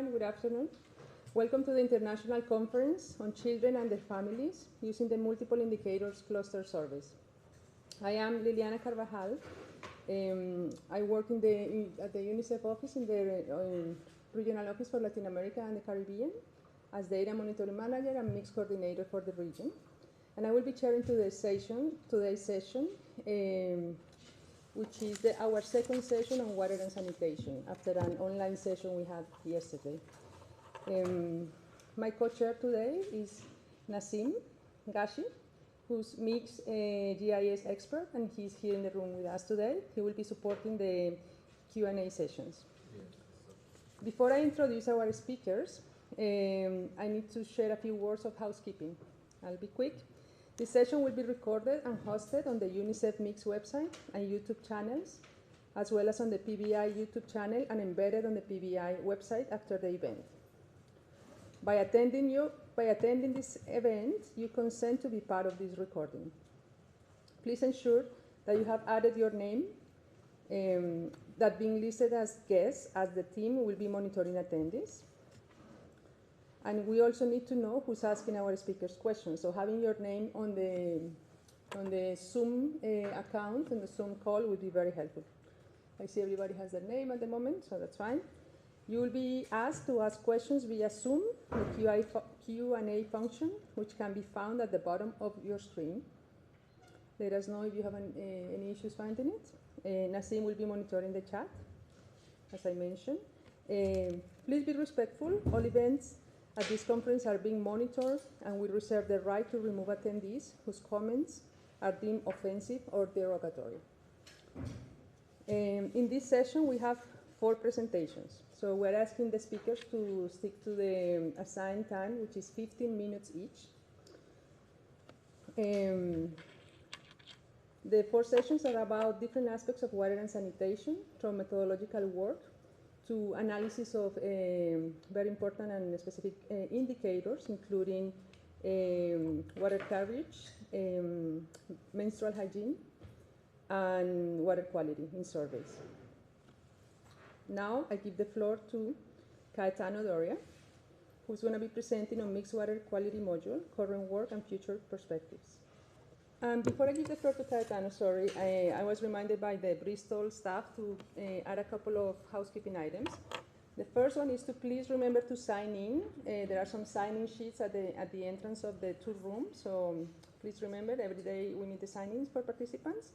everyone. Good afternoon. Welcome to the International Conference on Children and Their Families using the Multiple Indicators Cluster Service. I am Liliana Carvajal. I work at the UNICEF office in the Regional Office for Latin America and the Caribbean as Data Monitoring Manager and Mix Coordinator for the region. And I will be chairing today's session, which is our second session on water and sanitation after an online session we had yesterday. My co-chair today is Nassim Gashi, who's Mix GIS expert, and he's here in the room with us today. He will be supporting the Q&A sessions. Before I introduce our speakers, I need to share a few words of housekeeping. I'll be quick. This session will be recorded and hosted on the UNICEF Mix website and YouTube channels, as well as on the PBI YouTube channel and embedded on the PBI website after the event. By attending this event, you consent to be part of this recording. Please ensure that you have added your name, that being listed as guests, as the team will be monitoring attendees. And we also need to know who's asking our speakers questions. So having your name on the Zoom account, on the Zoom call, would be very helpful. I see everybody has their name at the moment, so that's fine. You will be asked to ask questions via Zoom, the Q&A function, which can be found at the bottom of your screen. Let us know if you have any issues finding it. Nassim will be monitoring the chat, as I mentioned. Please be respectful. All events at this conference are being monitored, and we reserve the right to remove attendees whose comments are deemed offensive or derogatory. In this session, we have 4 presentations. So we're asking the speakers to stick to the assigned time, which is 15 minutes each. The 4 sessions are about different aspects of water and sanitation, from methodological work to analysis of very important and specific indicators, including water carriage, menstrual hygiene, and water quality in surveys. Now I give the floor to Caetano Doria, who's going to be presenting on mixed water quality module, current work and future perspectives. Before I give the floor to Caetano, I was reminded by the Bristol staff to add a couple of housekeeping items. The first one is to please remember to sign in. There are some sign-in sheets at the entrance of the 2 rooms, so please remember every day we need the sign-ins for participants.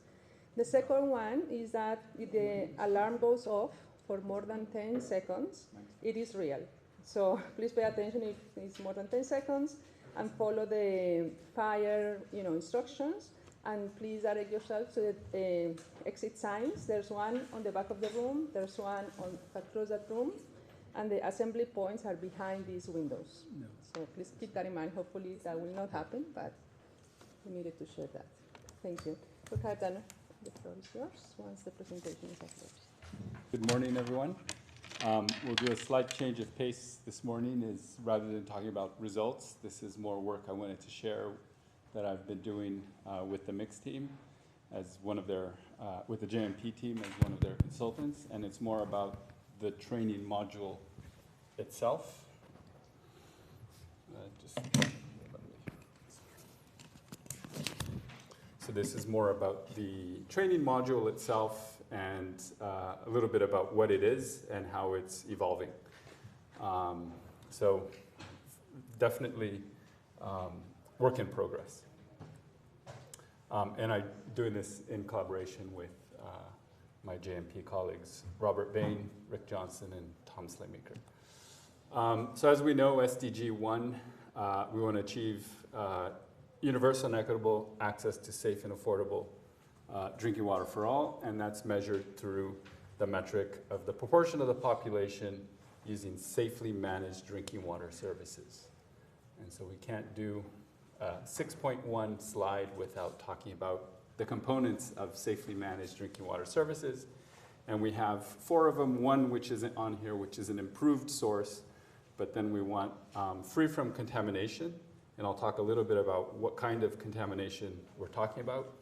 The second one is that if the alarm goes off for more than 10 seconds, it is real. So please pay attention if it's more than 10 seconds, and follow the fire instructions, and please direct yourself to the exit signs. There's one on the back of the room, there's one across that room, and the assembly points are behind these windows. No. So please keep that in mind. Hopefully that will not happen, but we needed to share that. Thank you. So Caetano, the floor is yours once the presentation is uploaded. Good morning, everyone. We'll do a slight change of pace this morning. Rather than talking about results, this is more work I wanted to share that I've been doing with the Mix team as one of their, with the JMP team as one of their consultants, and it's more about the training module itself. So this is more about the training module itself and a little bit about what it is and how it's evolving. So definitely work in progress. And I'm doing this in collaboration with my JMP colleagues, Robert Bain, Rick Johnson, and Tom Slaymaker. So as we know, SDG 1, we want to achieve universal and equitable access to safe and affordable drinking water for all, and that's measured through the metric of the proportion of the population using safely managed drinking water services. And so we can't do a 6.1 slide without talking about the components of safely managed drinking water services. And we have 4 of them, one which isn't on here, which is an improved source, but then we want free from contamination, and I'll talk a little bit about what kind of contamination we're talking about.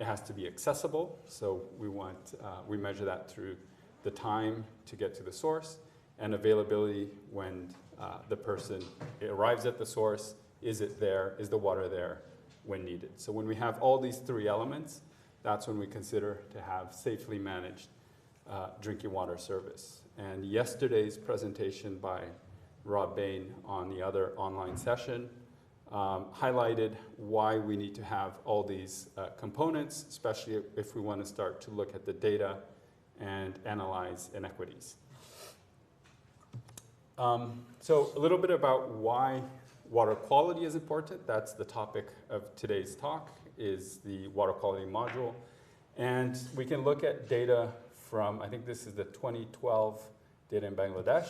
It has to be accessible, so we measure that through the time to get to the source, and availability when the person arrives at the source. Is it there? Is the water there when needed? So when we have all these three elements, that's when we consider to have safely managed drinking water service. And yesterday's presentation by Rob Bain on the other online session highlighted why we need to have all these components, especially if we want to start to look at the data and analyze inequities. So a little bit about why water quality is important. That's the topic of today's talk, is the water quality module. And we can look at data from, I think this is the 2012 data in Bangladesh,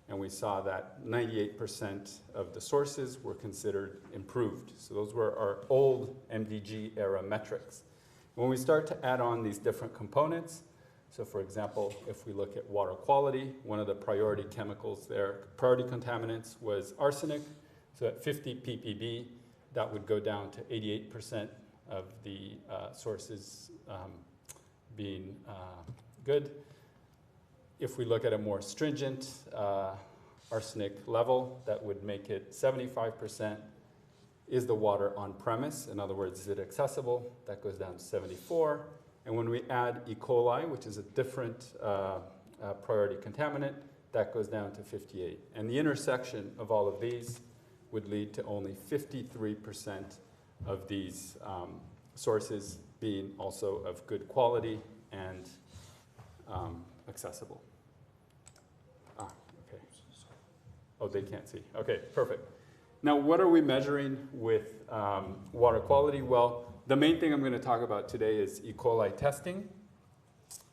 and we saw that 98% of the sources were considered improved. So those were our old MDG era metrics. When we start to add on these different components, so for example, if we look at water quality, one of the priority chemicals there, priority contaminants, was arsenic. So at 50 ppb, that would go down to 88% of the sources being good. If we look at a more stringent arsenic level, that would make it 75%. Is the water on premise? In other words, is it accessible? That goes down to 74. And when we add E. coli, which is a different priority contaminant, that goes down to 58. And the intersection of all of these would lead to only 53% of these sources being also of good quality and accessible. Okay. Oh, they can't see. Okay, perfect. Now, what are we measuring with water quality? Well, the main thing I'm going to talk about today is E. coli testing.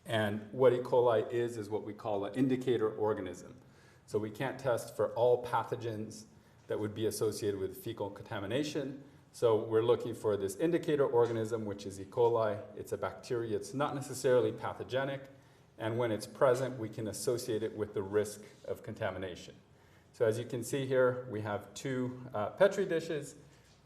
And what E. coli is what we call an indicator organism. So we can't test for all pathogens that would be associated with fecal contamination. So we're looking for this indicator organism, which is E. coli. It's a bacteria. It's not necessarily pathogenic. And when it's present, we can associate it with the risk of contamination. So as you can see here, we have two Petri dishes.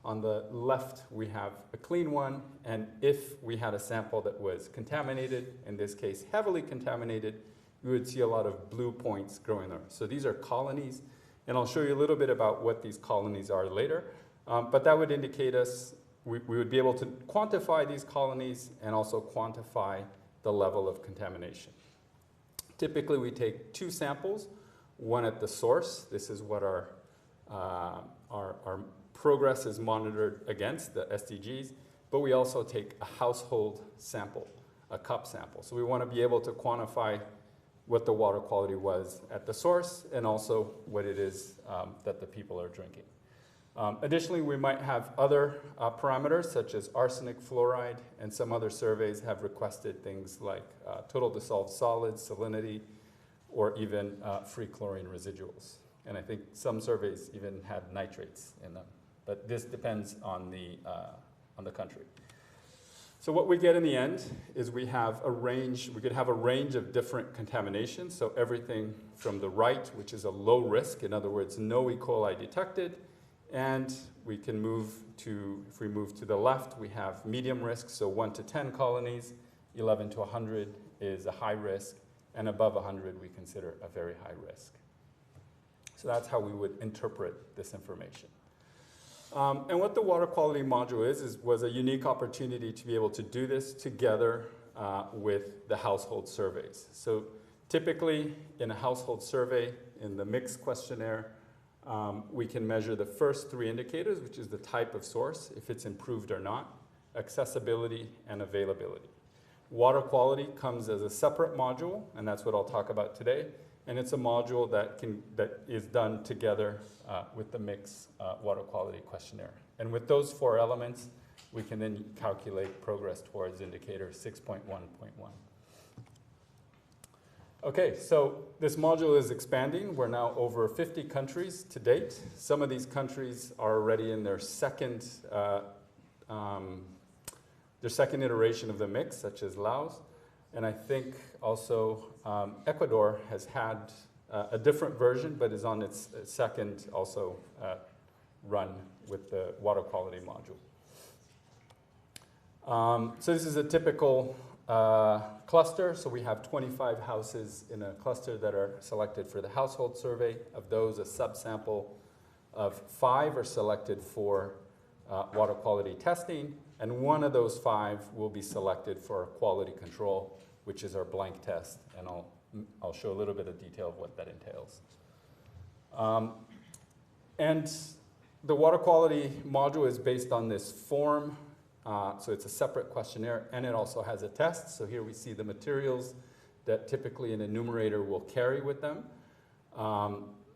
On the left, we have a clean one. And if we had a sample that was contaminated, in this case heavily contaminated, we would see a lot of blue points growing there. So these are colonies. And I'll show you a little bit about what these colonies are later. But that would indicate us, we would be able to quantify these colonies and also quantify the level of contamination. Typically, we take two samples, one at the source. This is what our progress is monitored against, the SDGs. But we also take a household sample, a cup sample. So we want to be able to quantify what the water quality was at the source and also what it is that the people are drinking. Additionally, we might have other parameters such as arsenic, fluoride, and some other surveys have requested things like total dissolved solids, salinity, or even free chlorine residuals. And I think some surveys even had nitrates in them. But this depends on the country. So what we get in the end is we have a range, we could have a range of different contaminations. So everything from the right, which is a low risk, in other words, no E. coli detected. And we can move to, if we move to the left, we have medium risk, so 1 to 10 colonies, 11 to 100 is a high risk, and above 100 we consider a very high risk. So that's how we would interpret this information. And what the water quality module was a unique opportunity to be able to do this together with the household surveys. So typically in a household survey, in the mixed questionnaire, we can measure the first three indicators, which is the type of source, if it's improved or not, accessibility, and availability. Water quality comes as a separate module, and that's what I'll talk about today. And it's a module that is done together with the mixed water quality questionnaire. And with those four elements, we can then calculate progress towards indicator 6.1.1. Okay, so this module is expanding. We're now over 50 countries to date. Some of these countries are already in their second iteration of the mix, such as Laos. And I think also Ecuador has had a different version, but is on its second also run with the water quality module. So this is a typical cluster, so we have 25 houses in a cluster that are selected for the household survey. Of those, a subsample of 5 are selected for water quality testing, and one of those 5 will be selected for quality control, which is our blank test, and I'll show a little bit of detail of what that entails. And the water quality module is based on this form, so it's a separate questionnaire, and it also has a test. So here we see the materials that typically an enumerator will carry with them.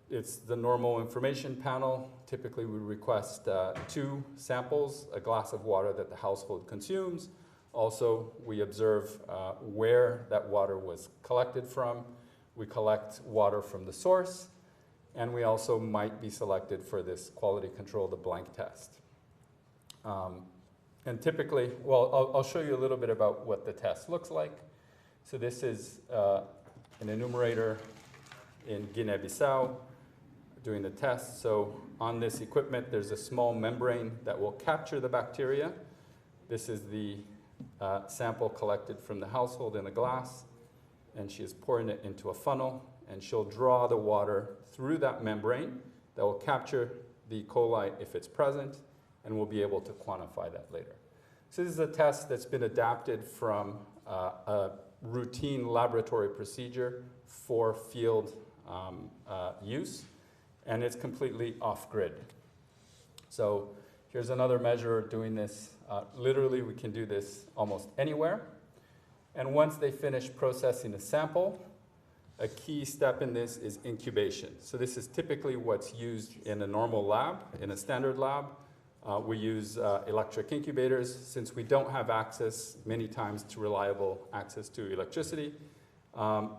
It's the normal information panel. Typically we request 2 samples, a glass of water that the household consumes. Also, we observe where that water was collected from. We collect water from the source, and we also might be selected for this quality control, the blank test. And typically, well, I'll show you a little bit about what the test looks like. So this is an enumerator in Guinea-Bissau doing the test. So on this equipment, there's a small membrane that will capture the bacteria. This is the sample collected from the household in a glass, and she is pouring it into a funnel, and she'll draw the water through that membrane that will capture the E. coli if it's present, and we'll be able to quantify that later. So this is a test that's been adapted from a routine laboratory procedure for field use, and it's completely off-grid. So here's another measure doing this. Literally, we can do this almost anywhere. And once they finish processing a sample, a key step in this is incubation. So this is typically what's used in a normal lab, in a standard lab. We use electric incubators. Since we don't have access many times to reliable access to electricity,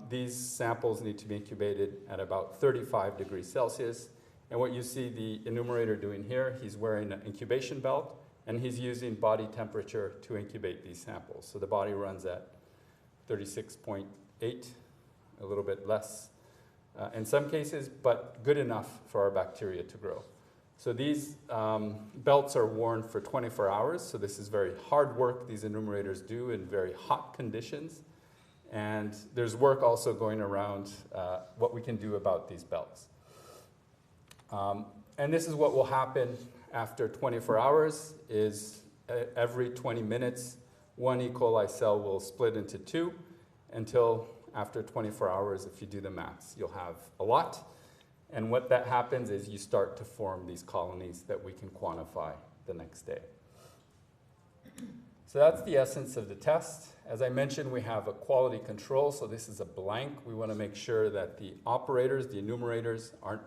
these samples need to be incubated at about 35 degrees Celsius. And what you see the enumerator doing here, he's wearing an incubation belt, and he's using body temperature to incubate these samples. So the body runs at 36.8, a little bit less in some cases, but good enough for our bacteria to grow. So these belts are worn for 24 hours, so this is very hard work these enumerators do in very hot conditions. And there's work also going around what we can do about these belts. And this is what will happen after 24 hours is every 20 minutes, 1 E. coli cell will split into 2 until after 24 hours, if you do the maths, you'll have a lot. And what that happens is you start to form these colonies that we can quantify the next day. So that's the essence of the test. As I mentioned, we have a quality control, so this is a blank. We want to make sure that the operators, the enumerators, aren't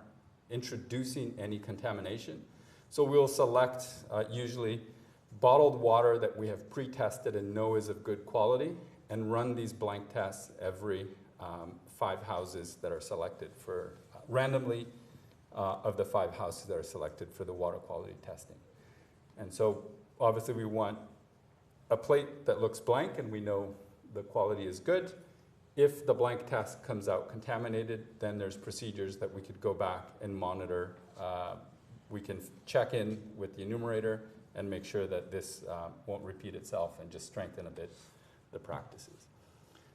introducing any contamination. So we'll select usually bottled water that we have pre-tested and know is of good quality, and run these blank tests every 5 houses that are selected for randomly of the 5 houses that are selected for the water quality testing. And so obviously we want a plate that looks blank and we know the quality is good. If the blank test comes out contaminated, then there's procedures that we could go back and monitor. We can check in with the enumerator and make sure that this won't repeat itself and just strengthen a bit the practices.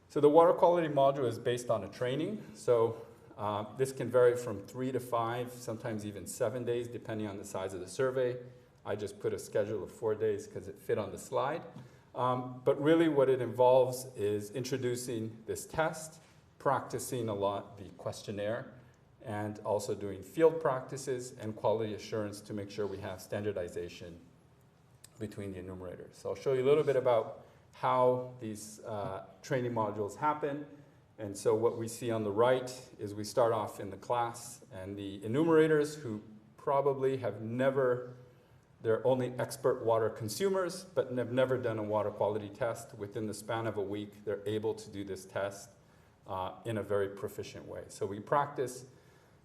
So the water quality module is based on a training. So this can vary from 3 to 5, sometimes even 7 days, depending on the size of the survey. I just put a schedule of 4 days because it fit on the slide. But really what it involves is introducing this test, practicing a lot the questionnaire, and also doing field practices and quality assurance to make sure we have standardization between the enumerators. So I'll show you a little bit about how these training modules happen. And so what we see on the right is we start off in the class, and the enumerators who probably have never, they're only expert water consumers, but have never done a water quality test. Within the span of a week, they're able to do this test in a very proficient way. So we practice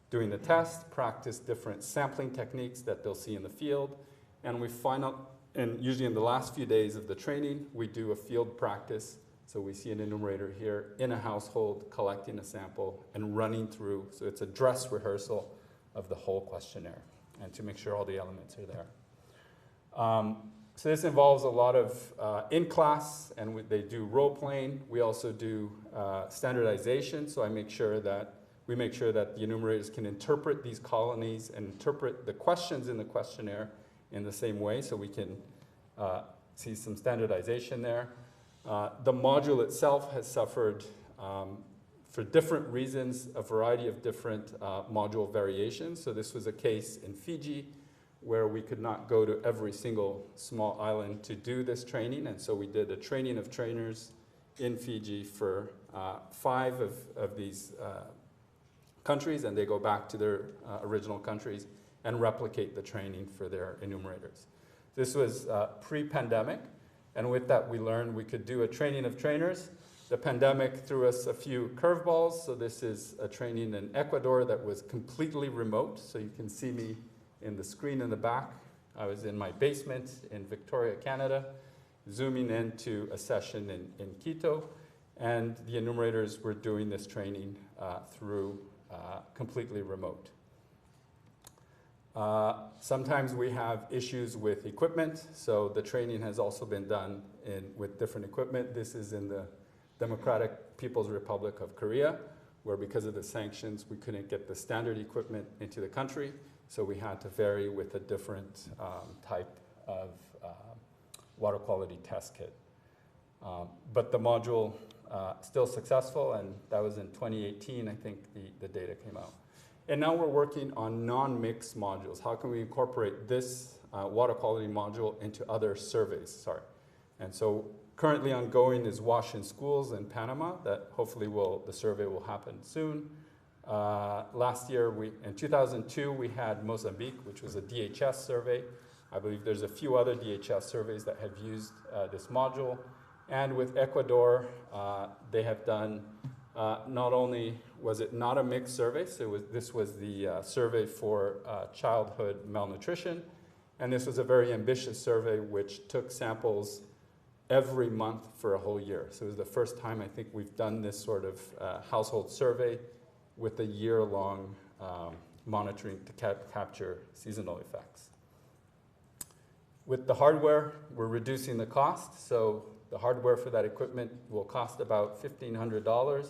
doing the test, practice different sampling techniques that they'll see in the field, and we find out, and usually in the last few days of the training, we do a field practice. So we see an enumerator here in a household collecting a sample and running through. So it's a dress rehearsal of the whole questionnaire and to make sure all the elements are there. So this involves a lot of in-class, and they do role-playing. We also do standardization, so we make sure that the enumerators can interpret these colonies and interpret the questions in the questionnaire in the same way, so we can see some standardization there. The module itself has suffered, for different reasons, a variety of different module variations. So this was a case in Fiji where we could not go to every single small island to do this training, and so we did a training of trainers in Fiji for 5 of these countries, and they go back to their original countries and replicate the training for their enumerators. This was pre-pandemic, and with that we learned we could do a training of trainers. The pandemic threw us a few curveballs, so this is a training in Ecuador that was completely remote, so you can see me in the screen in the back. I was in my basement in Victoria, Canada, zooming into a session in Quito, and the enumerators were doing this training through completely remote. Sometimes we have issues with equipment, so the training has also been done with different equipment. This is in the Democratic People's Republic of Korea, where because of the sanctions, we couldn't get the standard equipment into the country. So we had to vary with a different type of water quality test kit. But the module still successful, and that was in 2018, I think the data came out. And now we're working on non-mix modules. How can we incorporate this water quality module into other surveys? And so currently ongoing is Wash in Schools in Panama, that hopefully the survey will happen soon. Last year, in 2002, we had Mozambique, which was a DHS survey. I believe there's a few other DHS surveys that have used this module. And with Ecuador, they have done, not only was it not a mixed survey, so this was the survey for childhood malnutrition. And this was a very ambitious survey which took samples every month for a whole year. So it was the first time I think we've done this sort of household survey with a year-long monitoring to capture seasonal effects. With the hardware, we're reducing the cost. So the hardware for that equipment will cost about $1,500.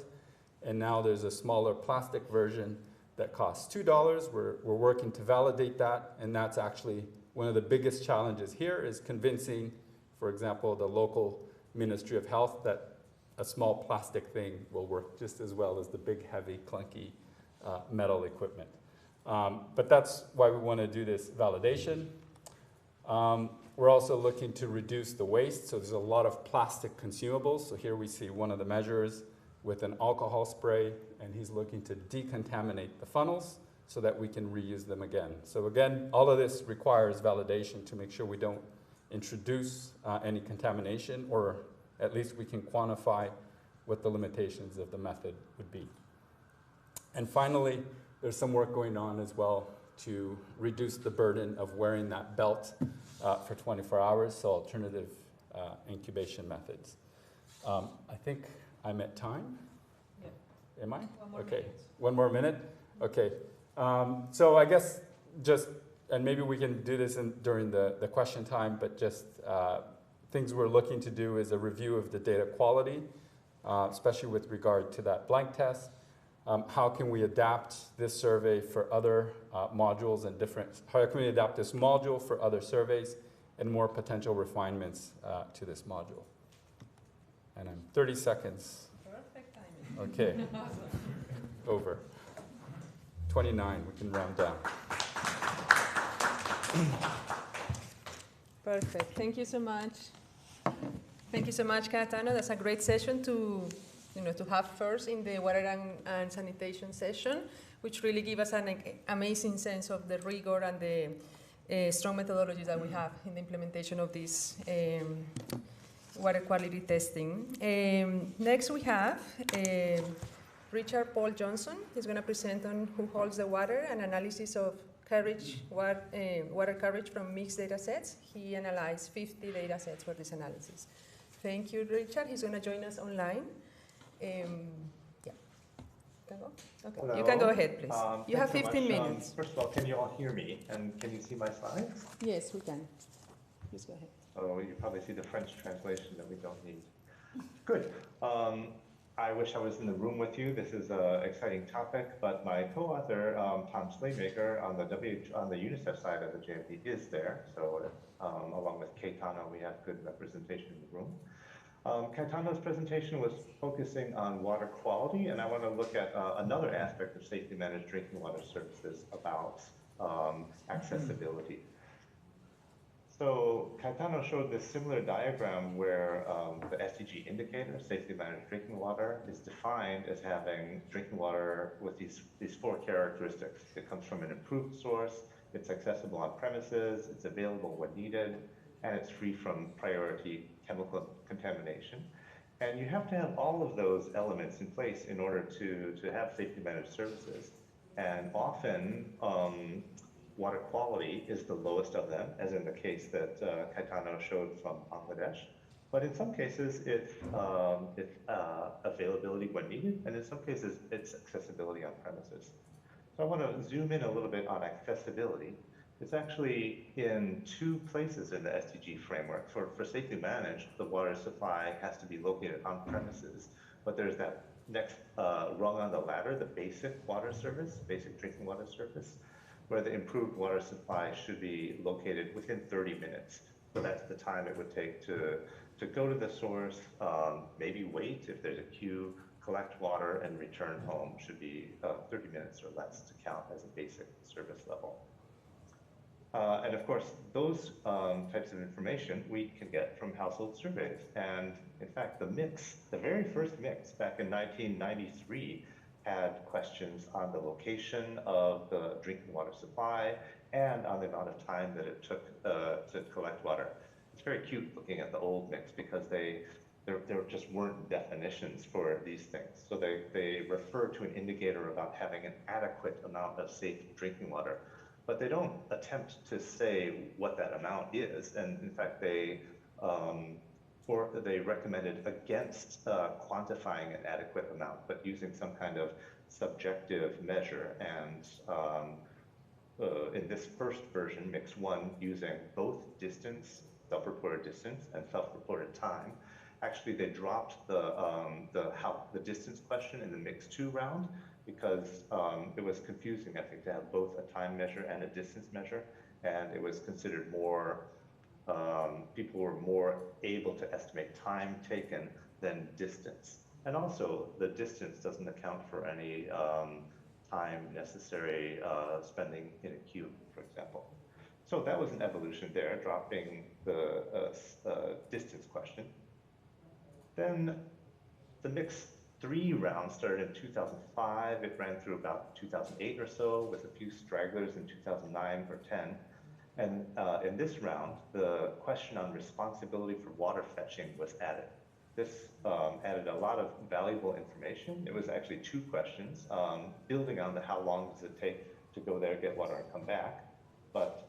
And now there's a smaller plastic version that costs $2. We're working to validate that. And that's actually one of the biggest challenges here, is convincing, for example, the local Ministry of Health that a small plastic thing will work just as well as the big, heavy, clunky metal equipment. But that's why we want to do this validation. We're also looking to reduce the waste, so there's a lot of plastic consumables. So here we see one of the measurers with an alcohol spray, and he's looking to decontaminate the funnels so that we can reuse them again. So again, all of this requires validation to make sure we don't introduce any contamination, or at least we can quantify what the limitations of the method would be. And finally, there's some work going on as well to reduce the burden of wearing that belt for 24 hours, so alternative incubation methods. I think I'm at time. Yeah. Am I? One more okay. minute. 1 more minute? Okay. So I guess and maybe we can do this during the question time, but just things we're looking to do is a review of the data quality, especially with regard to that blank test. How can we adapt this survey for other modules and how can we adapt this module for other surveys, and more potential refinements to this module? And I'm 30 seconds. Perfect timing. Okay. Over. 29, we can round down. Perfect. Thank you so much. Thank you so much, Cayetano. That's a great session to have first in the water and sanitation session, which really give us an amazing sense of the rigor and the strong methodologies that we have in the implementation of this water quality testing. Next we have Richard Paul Johnson. He's going to present on Who Holds the Water, an analysis of water coverage from mixed data sets. He analyzed 50 data sets for this analysis. Thank you, Richard. He's going to join us online. Yeah. Can go? Okay. Hello. You can go ahead, please. You have Thanks so 15 much. minutes. First of all, can you all hear me? And can you see my slides? Yes, we can. Please go ahead. So you probably see the French translation that we don't need. Good. I wish I was in the room with you. This is an exciting topic, but my co-author, Tom Slaymaker, on the UNICEF side of the JMP is there. So along with Caetano, we have good representation in the room. Caetano's presentation was focusing on water quality, and I want to look at another aspect of safely managed drinking water services about accessibility. So Caetano showed this similar diagram where the SDG indicator, safely managed drinking water, is defined as having drinking water with these four characteristics. It comes from an improved source, it's accessible on premises, it's available when needed, and it's free from priority chemical contamination. And you have to have all of those elements in place in order to have safely managed services. And often, water quality is the lowest of them, as in the case that Caetano showed from Bangladesh. But in some cases, it's availability when needed, and in some cases, it's accessibility on premises. So I want to zoom in a little bit on accessibility. It's actually in two places in the SDG framework. For safely managed, the water supply has to be located on premises, but there's that next rung on the ladder, the basic water service, basic drinking water service, where the improved water supply should be located within 30 minutes. So that's the time it would take to go to the source, maybe wait if there's a queue, collect water, and return home. Should be 30 minutes or less to count as a basic service level. And of course, those types of information we can get from household surveys. And in fact, the very first mix back in 1993, had questions on the location of the drinking water supply and on the amount of time that it took to collect water. It's very cute looking at the old mix because there just weren't definitions for these things. So they refer to an indicator about having an adequate amount of safe drinking water, but they don't attempt to say what that amount is. And in fact, they recommended against quantifying an adequate amount, but using some kind of subjective measure. And in this first version, mix one, using both distance, self-reported distance, and self-reported time. Actually, they dropped the distance question in the mix two round because it was confusing, I think, to have both a time measure and a distance measure, and it was considered more people were more able to estimate time taken than distance. And also, the distance doesn't account for any time necessary spending in a queue, for example. So that was an evolution there, dropping the distance question. Then the mix three round started in 2005. It ran through about 2008 or so, with a few stragglers in 2009 or 10. And in this round, the question on responsibility for water fetching was added. This added a lot of valuable information. It was actually two questions, building on the how long does it take to go there, get water, and come back, but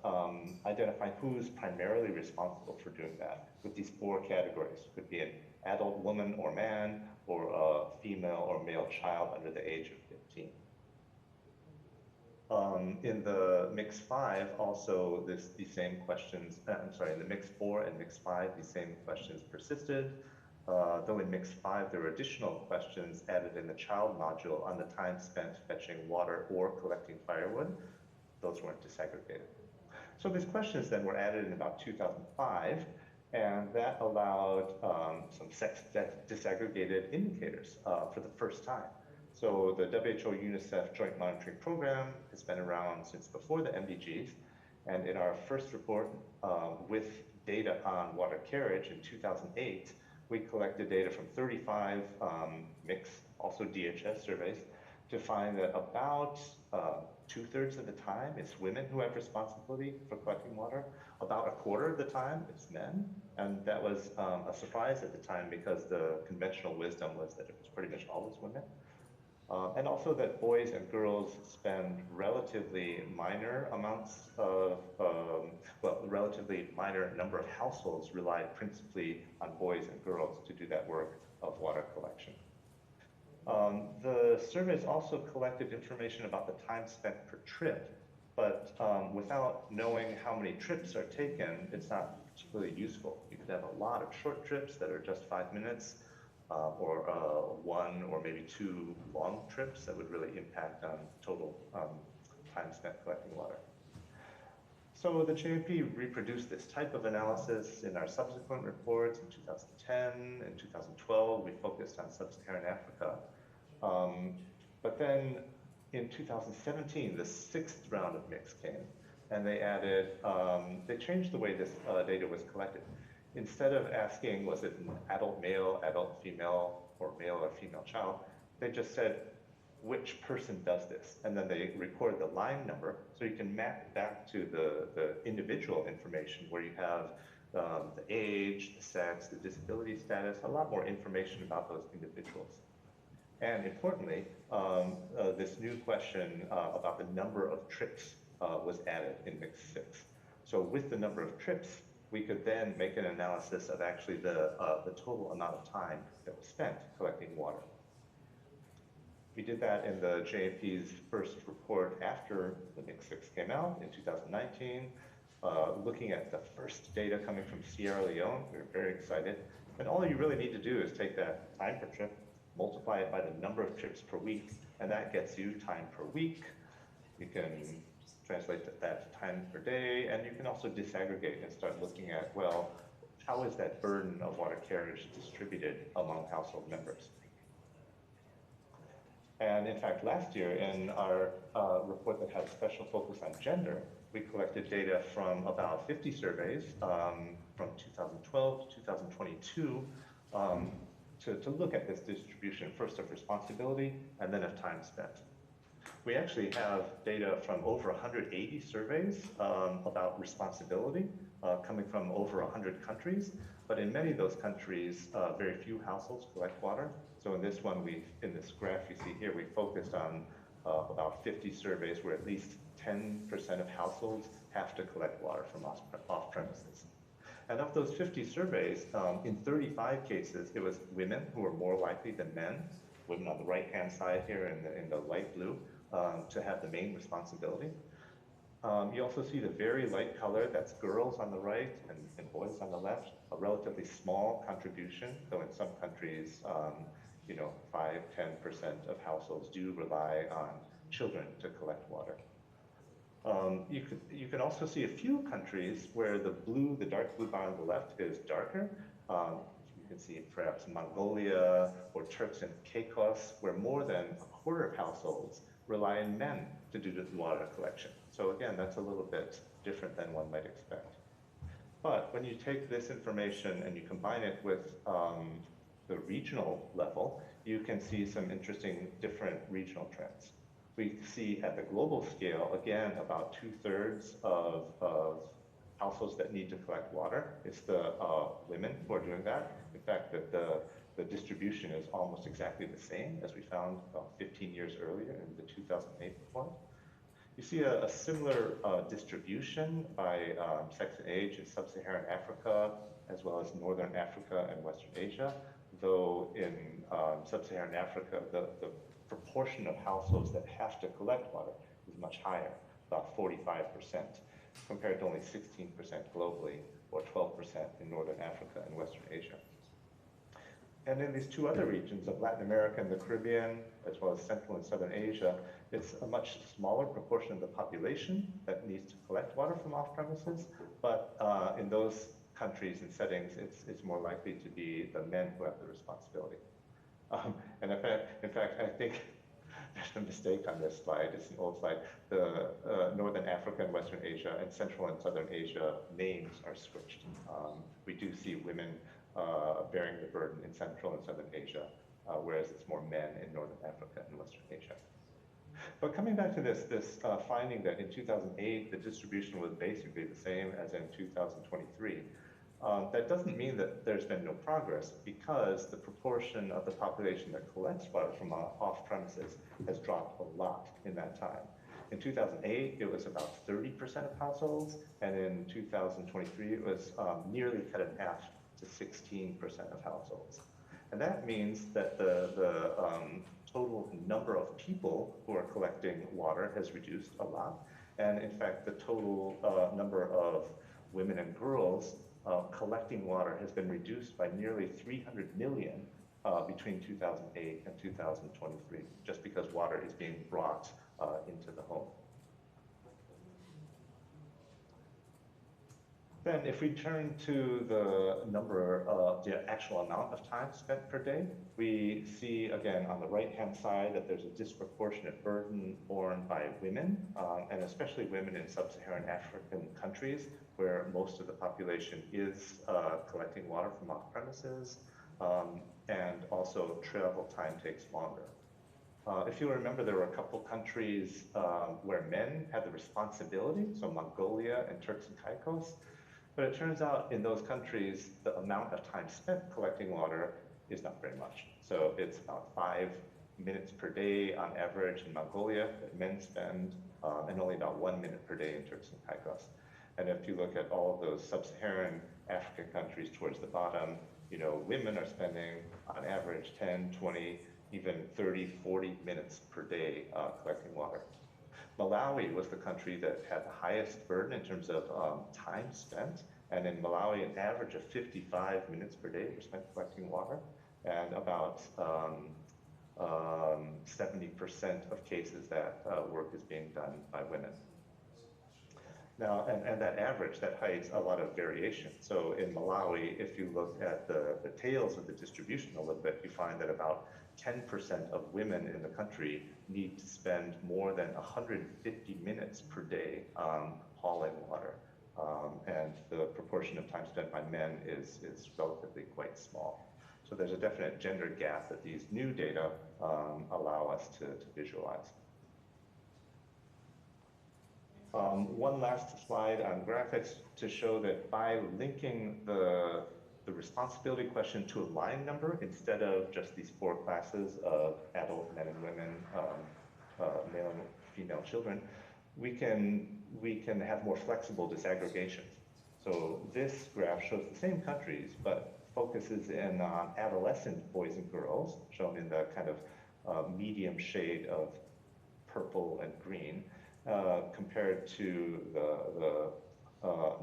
identifying who's primarily responsible for doing that with these four categories. It could be an adult woman or man, or a female or male child under the age of 15. In the mix five, also these same questions, in the mix four and mix five, these same questions persisted. Though in mix five, there were additional questions added in the child module on the time spent fetching water or collecting firewood. Those weren't disaggregated. So these questions then were added in about 2005, and that allowed some sex disaggregated indicators for the first time. So the WHO UNICEF Joint Monitoring Program has been around since before the MDGs, and in our first report with data on water carriage in 2008, we collected data from 35 mixed, also DHS surveys, to find that about 2/3 of the time it's women who have responsibility for collecting water. About a quarter of the time it's men, and that was a surprise at the time because the conventional wisdom was that it was pretty much always women. And also that boys and girls spend relatively minor amounts of, relatively minor number of households rely principally on boys and girls to do that work of water collection. The surveys also collected information about the time spent per trip, but without knowing how many trips are taken, it's not particularly useful. You could have a lot of short trips that are just 5 minutes, or one or maybe 2 long trips that would really impact on total time spent collecting water. So the JMP reproduced this type of analysis in our subsequent reports in 2010. In 2012, we focused on sub-Saharan Africa. But then in 2017, the 6th round of mix came, and they added, they changed the way this data was collected. Instead of asking, was it an adult male, adult female, or male or female child, they just said, which person does this? And then they record the line number, so you can map back to the individual information where you have the age, the sex, the disability status, a lot more information about those individuals. And importantly, this new question about the number of trips was added in mix 6. So with the number of trips, we could then make an analysis of actually the total amount of time that was spent collecting water. We did that in the JMP's first report after the mix 6 came out in 2019, looking at the first data coming from Sierra Leone. We were very excited. And all you really need to do is take that time per trip, multiply it by the number of trips per week, and that gets you time per week. You can translate that to time per day, and you can also disaggregate and start looking at, well, how is that burden of water carriage distributed among household members? And in fact, last year in our report that had special focus on gender, we collected data from about 50 surveys from 2012 to 2022 to look at this distribution, first of responsibility and then of time spent. We actually have data from over 180 surveys about responsibility coming from over 100 countries, but in many of those countries, very few households collect water. So in this one, in this graph you see here, we focused on about 50 surveys where at least 10% of households have to collect water from off premises. And of those 50 surveys, in 35 cases, it was women who were more likely than men, women on the right-hand side here in the light blue, to have the main responsibility. You also see the very light color, that's girls on the right and boys on the left, a relatively small contribution, though in some countries, 5–10% of households do rely on children to collect water. You can also see a few countries where the dark blue bar on the left is darker. You can see perhaps Mongolia or Turks and Caicos, where more than a quarter of households rely on men to do the water collection. So again, that's a little bit different than one might expect. But when you take this information and you combine it with the regional level, you can see some interesting different regional trends. We see at the global scale, again, about 2/3 of households that need to collect water. It's the women who are doing that. In fact, the distribution is almost exactly the same as we found about 15 years earlier in the 2008 report. You see a similar distribution by sex and age in sub-Saharan Africa, as well as Northern Africa and Western Asia, though in sub-Saharan Africa, the proportion of households that have to collect water is much higher, about 45%, compared to only 16% globally, or 12% in Northern Africa and Western Asia. And in these two other regions of Latin America and the Caribbean, as well as Central and Southern Asia, it's a much smaller proportion of the population that needs to collect water from off-premises, but in those countries and settings, it's more likely to be the men who have the responsibility. And in fact, I think there's a mistake on this slide. It's an old slide. The Northern Africa and Western Asia and Central and Southern Asia names are switched. We do see women bearing the burden in Central and Southern Asia, whereas it's more men in Northern Africa and Western Asia. But coming back to this finding that in 2008, the distribution was basically the same as in 2023, that doesn't mean that there's been no progress, because the proportion of the population that collects water from off-premises has dropped a lot in that time. In 2008, it was about 30% of households, and in 2023, it was nearly cut in half to 16% of households. And that means that the total number of people who are collecting water has reduced a lot. And in fact, the total number of women and girls collecting water has been reduced by nearly 300 million between 2008 and 2023, just because water is being brought into the home. Then if we turn to the number of the actual amount of time spent per day, we see again on the right-hand side that there's a disproportionate burden borne by women, and especially women in sub-Saharan African countries where most of the population is collecting water from off premises, and also travel time takes longer. If you remember, there were a couple countries where men had the responsibility, so Mongolia and Turks and Caicos. But it turns out in those countries, the amount of time spent collecting water is not very much. So it's about 5 minutes per day on average in Mongolia that men spend, and only about 1 minute per day in Turks and Caicos. And if you look at all of those sub-Saharan African countries towards the bottom, you know, women are spending on average 10, 20, even 30, 40 minutes per day collecting water. Malawi was the country that had the highest burden in terms of time spent. And in Malawi, an average of 55 minutes per day were spent collecting water. And about 70% of cases that work is being done by women. Now, and that average, that hides a lot of variation. So in Malawi, if you look at the tails of the distribution a little bit, you find that about 10% of women in the country need to spend more than 150 minutes per day hauling water. And the proportion of time spent by men is relatively quite small. So there's a definite gender gap that these new data allow us to visualize. One last slide on graphics to show that by linking the responsibility question to a line number instead of just these 4 classes of adult men and women, male and female children, we can have more flexible disaggregations. So this graph shows the same countries, but focuses in on adolescent boys and girls, shown in the kind of medium shade of purple and green, compared to the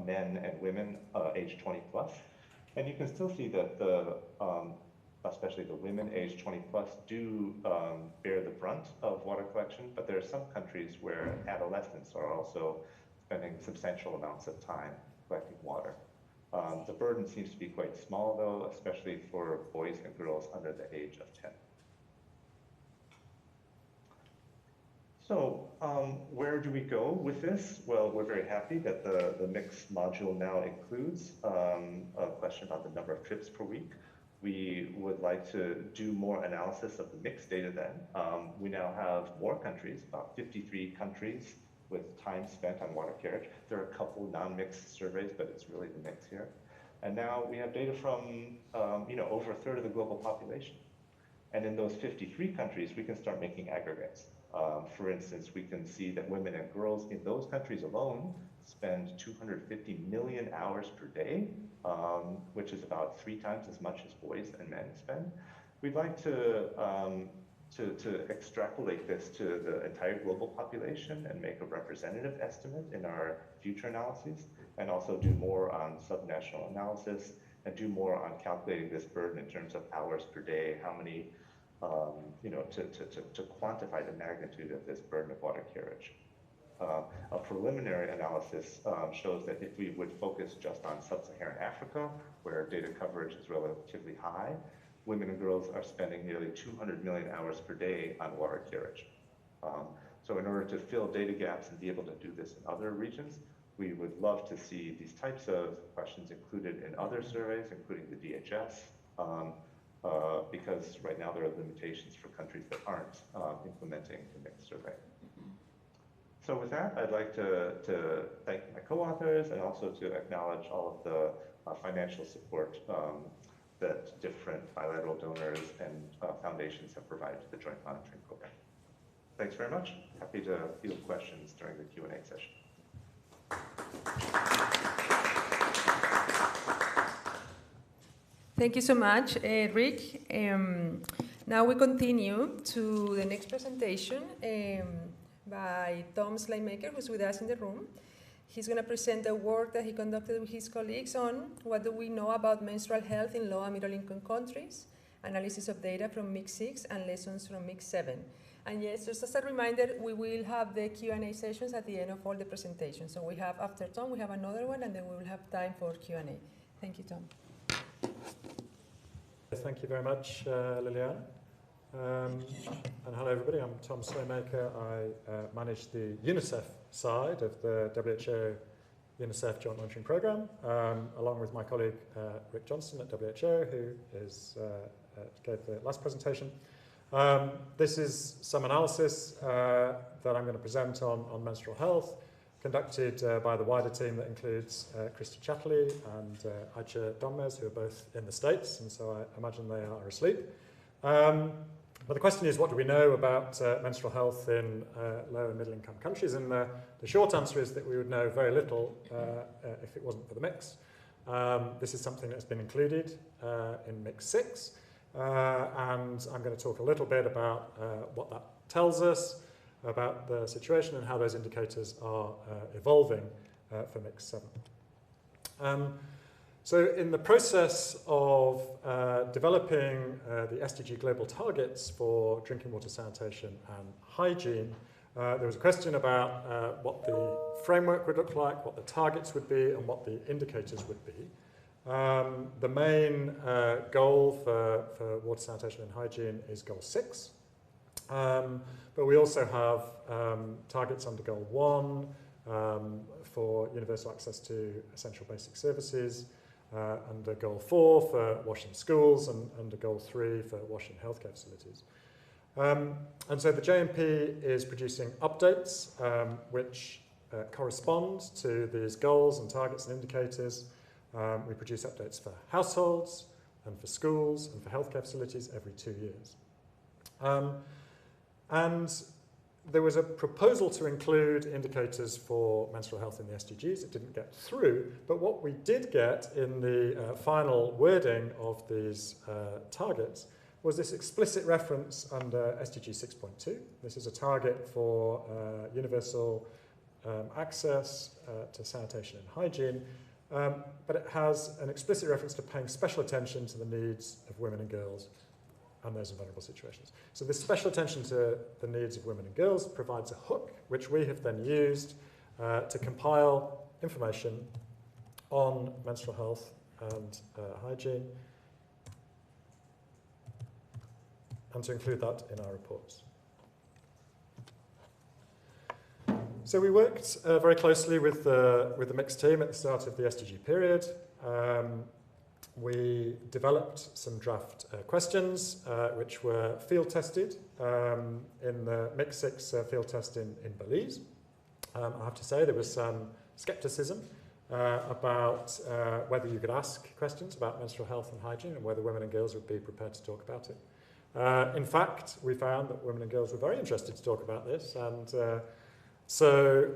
men and women age 20 plus. And you can still see that especially the women age 20 plus do bear the brunt of water collection, but there are some countries where adolescents are also spending substantial amounts of time collecting water. The burden seems to be quite small though, especially for boys and girls under the age of 10. So where do we go with this? Well, we're very happy that the mix module now includes a question about the number of trips per week. We would like to do more analysis of the mixed data then. We now have more countries, about 53 countries with time spent on water carriage. There are a couple non-mixed surveys, but it's really the mix here. And now we have data from over a third of the global population. And in those 53 countries, we can start making aggregates. For instance, we can see that women and girls in those countries alone spend 250 million hours per day, which is about 3 times as much as boys and men spend. We'd like to extrapolate this to the entire global population and make a representative estimate in our future analyses, and also do more on subnational analysis and do more on calculating this burden in terms of hours per day, how many, to quantify the magnitude of this burden of water carriage. A preliminary analysis shows that if we would focus just on sub-Saharan Africa, where data coverage is relatively high, women and girls are spending nearly 200 million hours per day on water carriage. So in order to fill data gaps and be able to do this in other regions, we would love to see these types of questions included in other surveys, including the DHS, because right now there are limitations for countries that aren't implementing the mixed survey. So with that, I'd like to thank my co-authors and also to acknowledge all of the financial support that different bilateral donors and foundations have provided to the Joint Monitoring Program. Thanks very much. Happy to field questions during the Q&A session. Thank you so much, Rick. Now we continue to the next presentation by Tom Slaymaker, who's with us in the room. He's going to present the work that he conducted with his colleagues on what do we know about menstrual health in low and middle income countries, analysis of data from Mix 6 and lessons from Mix 7. And yes, just as a reminder, we will have the Q&A sessions at the end of all the presentations. So we have, after Tom, we have another one, and then we will have time for Q&A. Thank you, Tom. Thank you very much, Liliana. And hello, everybody. I'm Tom Slaymaker. I manage the UNICEF side of the WHO UNICEF Joint Monitoring Programme, along with my colleague Rick Johnson at WHO, who gave the last presentation. This is some analysis that I'm going to present on menstrual health, conducted by the wider team that includes Christy Chatterley and Aicha Domez, who are both in the States, and so I imagine they are asleep. But the question is, what do we know about menstrual health in low and middle income countries? And the short answer is that we would know very little if it wasn't for the mix. This is something that's been included in Mix 6, and I'm going to talk a little bit about what that tells us about the situation and how those indicators are evolving for Mix 7. So in the process of developing the SDG global targets for drinking water, sanitation and hygiene, there was a question about what the framework would look like, what the targets would be, and what the indicators would be. The main goal for water, sanitation and hygiene is Goal 6. But we also have targets under Goal 1 for universal access to essential basic services, under Goal 4 for washing schools, and under Goal 3 for washing healthcare facilities. And so the JMP is producing updates which correspond to these goals and targets and indicators. We produce updates for households and for schools and for healthcare facilities every 2 years. And there was a proposal to include indicators for menstrual health in the SDGs. It didn't get through, but what we did get in the final wording of these targets was this explicit reference under SDG 6.2. This is a target for universal access to sanitation and hygiene, but it has an explicit reference to paying special attention to the needs of women and girls and those in vulnerable situations. So this special attention to the needs of women and girls provides a hook, which we have then used to compile information on menstrual health and hygiene, and to include that in our reports. So we worked very closely with the mixed team at the start of the SDG period. We developed some draft questions which were field tested in the Mix 6 field test in Belize. I have to say there was some scepticism about whether you could ask questions about menstrual health and hygiene and whether women and girls would be prepared to talk about it. In fact, we found that women and girls were very interested to talk about this, and so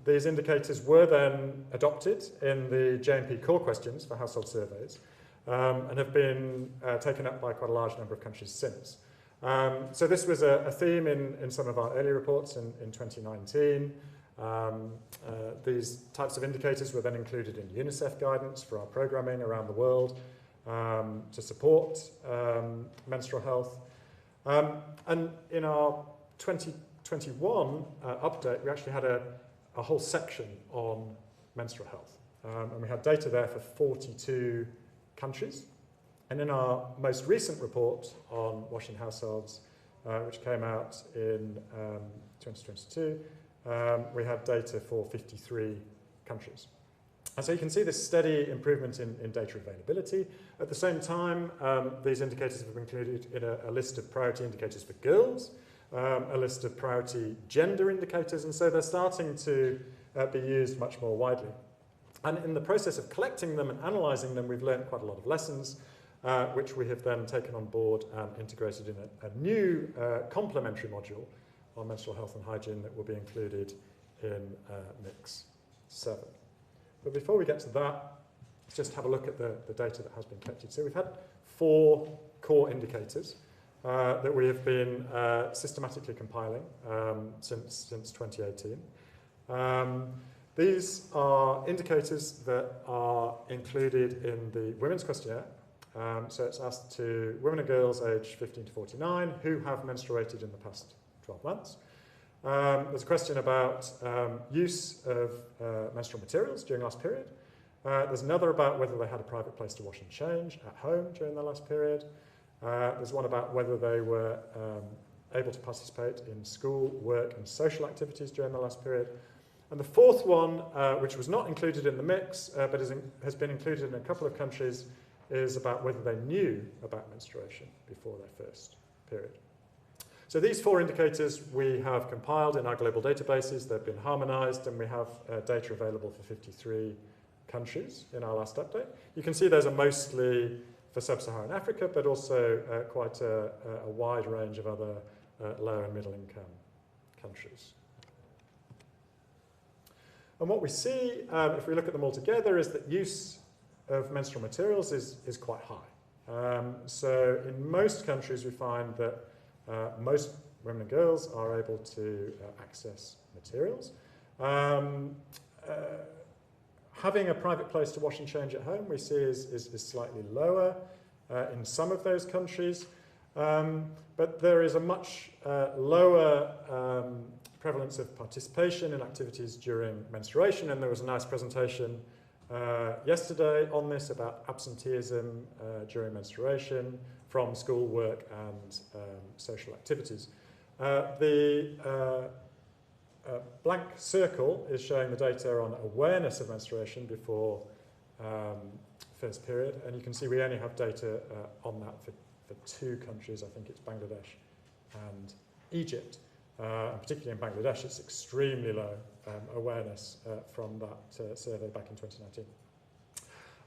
these indicators were then adopted in the JMP core questions for household surveys and have been taken up by quite a large number of countries since. So this was a theme in some of our early reports in 2019. These types of indicators were then included in UNICEF guidance for our programming around the world to support menstrual health. And in our 2021 update, we actually had a whole section on menstrual health. And we had data there for 42 countries. And in our most recent report on washing households, which came out in 2022, we had data for 53 countries. And so you can see this steady improvement in data availability. At the same time, these indicators have been included in a list of priority indicators for girls, a list of priority gender indicators, and so they're starting to be used much more widely. And in the process of collecting them and analysing them, we've learned quite a lot of lessons, which we have then taken on board and integrated in a new complementary module on menstrual health and hygiene that will be included in Mix 7. But before we get to that, let's just have a look at the data that has been collected. So we've had 4 core indicators that we have been systematically compiling since 2018. These are indicators that are included in the women's questionnaire. So it's asked to women and girls aged 15 to 49 who have menstruated in the past 12 months. There's a question about use of menstrual materials during last period. There's another about whether they had a private place to wash and change at home during the last period. There's one about whether they were able to participate in school, work and social activities during the last period. And the fourth one, which was not included in the mix, but has been included in a couple of countries, is about whether they knew about menstruation before their first period. So these four indicators we have compiled in our global databases. They've been harmonized, and we have data available for 53 countries in our last update. You can see those are mostly for sub-Saharan Africa, but also quite a wide range of other low and middle income countries. And what we see, if we look at them all together, is that use of menstrual materials is quite high. So in most countries we find that most women and girls are able to access materials. Having a private place to wash and change at home we see is slightly lower in some of those countries, but there is a much lower prevalence of participation in activities during menstruation, and there was a nice presentation yesterday on this about absenteeism during menstruation from school, work and social activities. The blank circle is showing the data on awareness of menstruation before first period, and you can see we only have data on that for two countries. I think it's Bangladesh and Egypt. And particularly in Bangladesh, it's extremely low awareness from that survey back in 2019.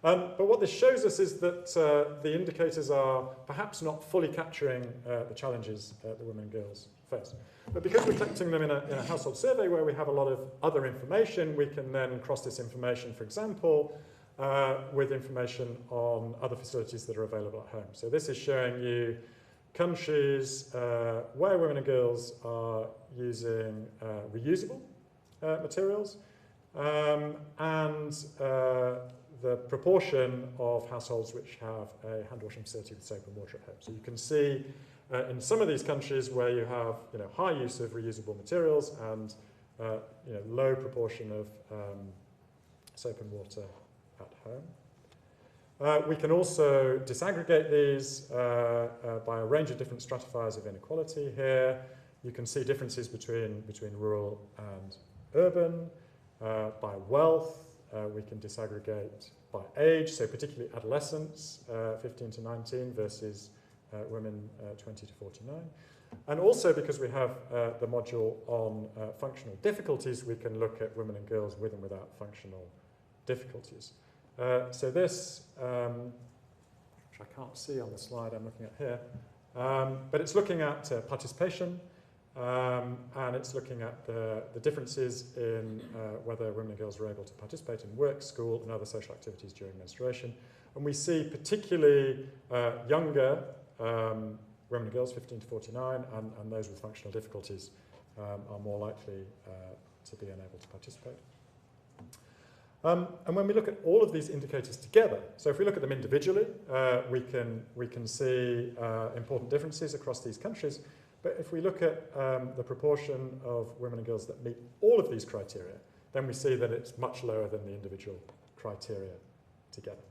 But what this shows us is that the indicators are perhaps not fully capturing the challenges that women and girls face. But because we're collecting them in a household survey where we have a lot of other information, we can then cross this information, for example, with information on other facilities that are available at home. So this is showing you countries where women and girls are using reusable materials, and the proportion of households which have a hand washing facility with soap and water at home. So you can see in some of these countries where you have high use of reusable materials and low proportion of soap and water at home. We can also disaggregate these by a range of different stratifiers of inequality here. You can see differences between rural and urban, by wealth. We can disaggregate by age, so particularly adolescents, 15 to 19 versus women 20 to 49. And also because we have the module on functional difficulties, we can look at women and girls with and without functional difficulties. So this, which I can't see on the slide I'm looking at here, but it's looking at participation, and it's looking at the differences in whether women and girls are able to participate in work, school and other social activities during menstruation. And we see particularly younger women and girls, 15 to 49, and those with functional difficulties are more likely to be unable to participate. And when we look at all of these indicators together, so if we look at them individually, we can see important differences across these countries. But if we look at the proportion of women and girls that meet all of these criteria, then we see that it's much lower than the individual criteria together.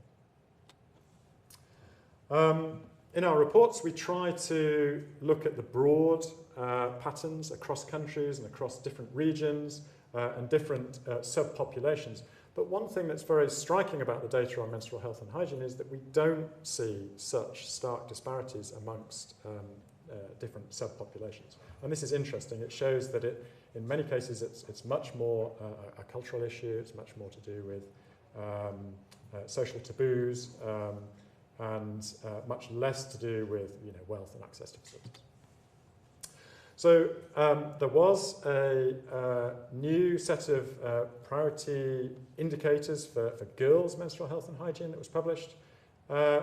In our reports, we try to look at the broad patterns across countries and across different regions and different subpopulations. But one thing that's very striking about the data on menstrual health and hygiene is that we don't see such stark disparities amongst different subpopulations. And this is interesting. It shows that in many cases it's much more a cultural issue. It's much more to do with social taboos and much less to do with wealth and access to facilities. So there was a new set of priority indicators for girls' menstrual health and hygiene that was published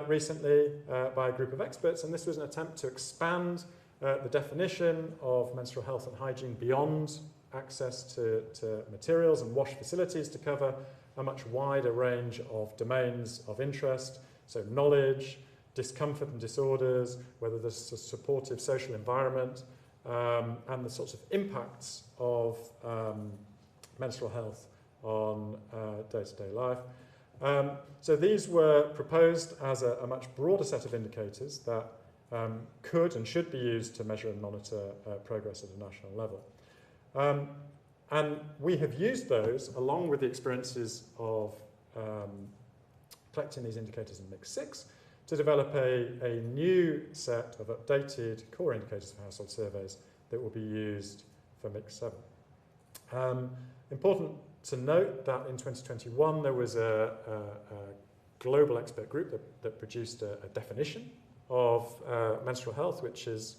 recently by a group of experts, and this was an attempt to expand the definition of menstrual health and hygiene beyond access to materials and wash facilities to cover a much wider range of domains of interest, so knowledge, discomfort and disorders, whether there's a supportive social environment, and the sorts of impacts of menstrual health on day-to-day life. So these were proposed as a much broader set of indicators that could and should be used to measure and monitor progress at a national level. And we have used those, along with the experiences of collecting these indicators in Mix 6, to develop a new set of updated core indicators for household surveys that will be used for Mix 7. Important to note that in 2021 there was a global expert group that produced a definition of menstrual health, which is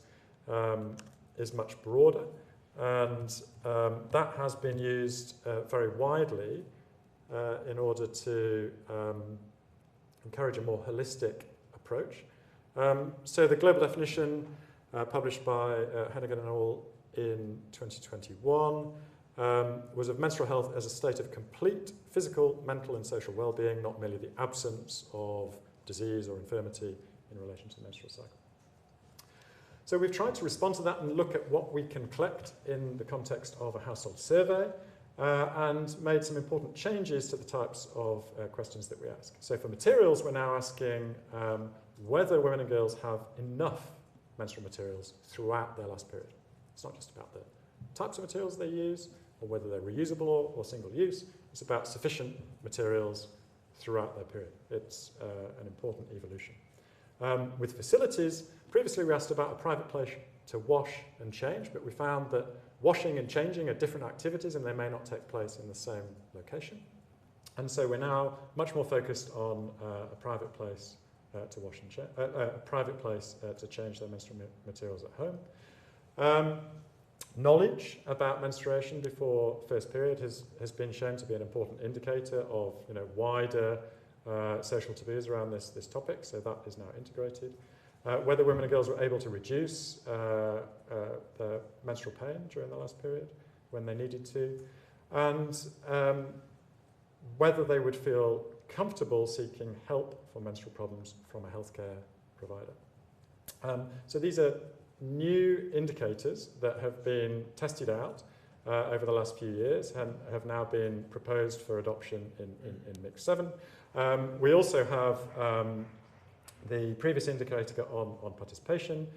much broader, and that has been used very widely in order to encourage a more holistic approach. So the global definition published by Hennigan and al. In 2021 was of menstrual health as a state of complete physical, mental and social well-being, not merely the absence of disease or infirmity in relation to the menstrual cycle. So we've tried to respond to that and look at what we can collect in the context of a household survey and made some important changes to the types of questions that we ask. So for materials, we're now asking whether women and girls have enough menstrual materials throughout their last period. It's not just about the types of materials they use or whether they're reusable or single use. It's about sufficient materials throughout their period. It's an important evolution. With facilities, previously we asked about a private place to wash and change, but we found that washing and changing are different activities and they may not take place in the same location. And so we're now much more focused on a private place to wash and a private place to change their menstrual materials at home. Knowledge about menstruation before first period has been shown to be an important indicator of wider social taboos around this topic, so that is now integrated. Whether women and girls were able to reduce their menstrual pain during the last period when they needed to, and whether they would feel comfortable seeking help for menstrual problems from a healthcare provider. So these are new indicators that have been tested out over the last few years and have now been proposed for adoption in Mix 7. We also have the previous indicator on participation,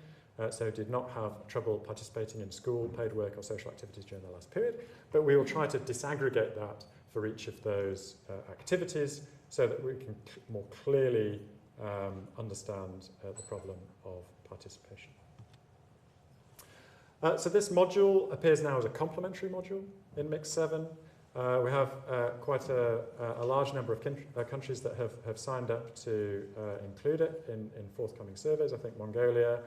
so did not have trouble participating in school, paid work or social activities during the last period, but we will try to disaggregate that for each of those activities so that we can more clearly understand the problem of participation. So this module appears now as a complementary module in Mix 7. We have quite a large number of countries that have signed up to include it in forthcoming surveys. I think Mongolia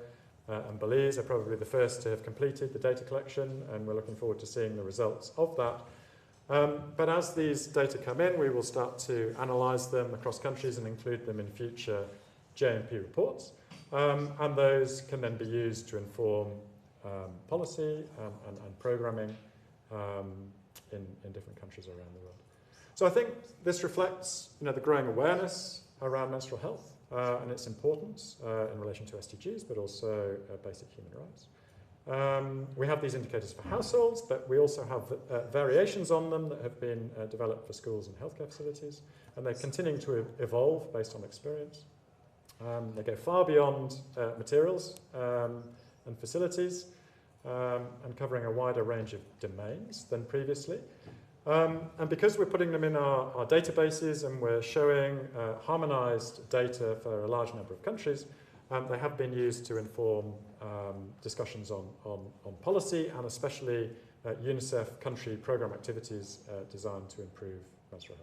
and Belize are probably the first to have completed the data collection, and we're looking forward to seeing the results of that. But as these data come in, we will start to analyse them across countries and include them in future JMP reports. And those can then be used to inform policy and programming in different countries around the world. So I think this reflects the growing awareness around menstrual health and its importance in relation to SDGs, but also basic human rights. We have these indicators for households, but we also have variations on them that have been developed for schools and healthcare facilities, and they're continuing to evolve based on experience. They go far beyond materials and facilities, and covering a wider range of domains than previously. And because we're putting them in our databases and we're showing harmonised data for a large number of countries, they have been used to inform discussions on policy and especially UNICEF country programme activities designed to improve menstrual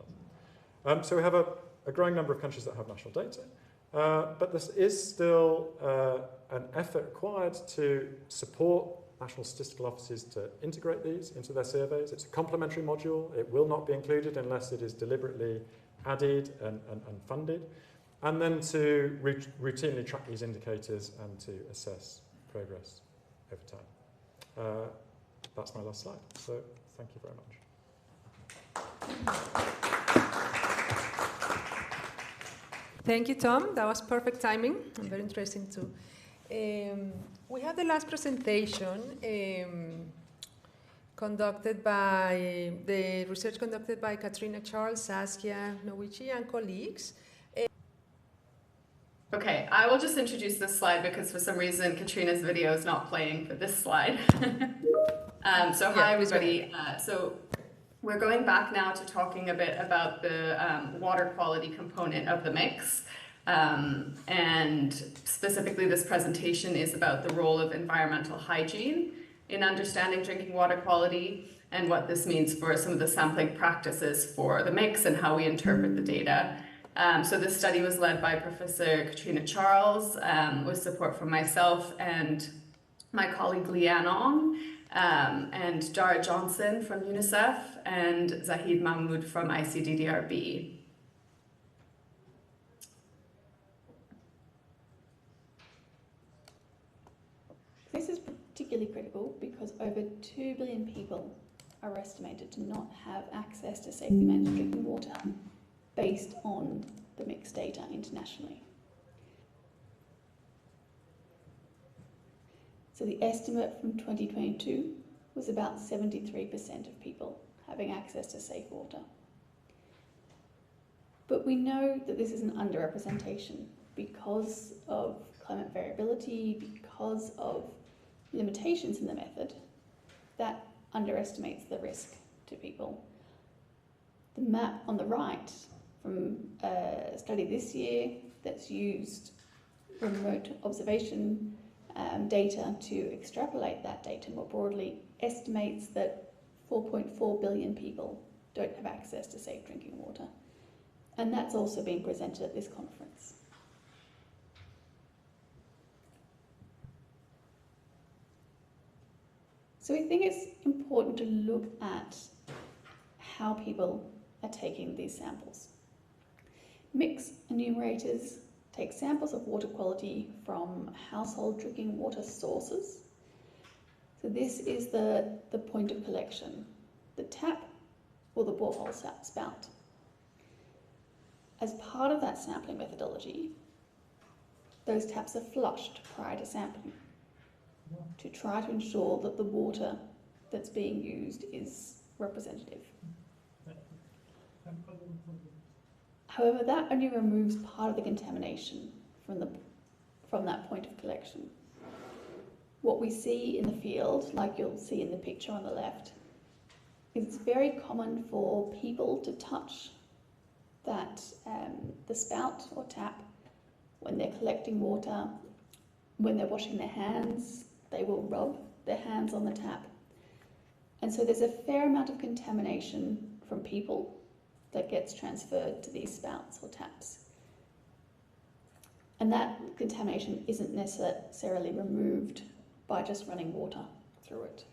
health. So we have a growing number of countries that have national data, but this is still an effort required to support national statistical offices to integrate these into their surveys. It's a complementary module. It will not be included unless it is deliberately added and funded. And then to routinely track these indicators and to assess progress over time. That's my last slide. So Thank you very much. Thank you, Tom. That was perfect timing and very interesting too. We have the last presentation conducted by the research conducted by Katrina Charles, Saskia Nowici, and colleagues. Okay, I will just introduce this slide because for some reason Katrina's video is not playing for this slide. Hi everybody. So we're going back now to talking a bit about the water quality component of the mix. And specifically this presentation is about the role of environmental hygiene in understanding drinking water quality and what this means for some of the sampling practices for the mix and how we interpret the data. So this study was led by Professor Katrina Charles with support from myself and my colleague Leanne Ong, and Dara Johnson from UNICEF and Zahid Mahmoud from ICDDRB. This is particularly critical because over 2 billion people are estimated to not have access to safely managed drinking water based on the mixed data internationally. So the estimate from 2022 was about 73% of people having access to safe water. But we know that this is an underrepresentation because of climate variability, because of limitations in the method that underestimates the risk to people. The map on the right from a study this year that's used remote observation data to extrapolate that data more broadly estimates that 4.4 billion people don't have access to safe drinking water. And that's also being presented at this conference. So we think it's important to look at how people are taking these samples. Mix enumerators take samples of water quality from household drinking water sources. So this is the point of collection, the tap or the borehole spout. As part of that sampling methodology, those taps are flushed prior to sampling to try to ensure that the water that's being used is representative. However, that only removes part of the contamination from that point of collection. What we see in the field, like you'll see in the picture on the left, is it's very common for people to touch that the spout or tap when they're collecting water. When they're washing their hands, they will rub their hands on the tap. And so there's a fair amount of contamination from people that gets transferred to these spouts or taps. And that contamination isn't necessarily removed by just running water through it.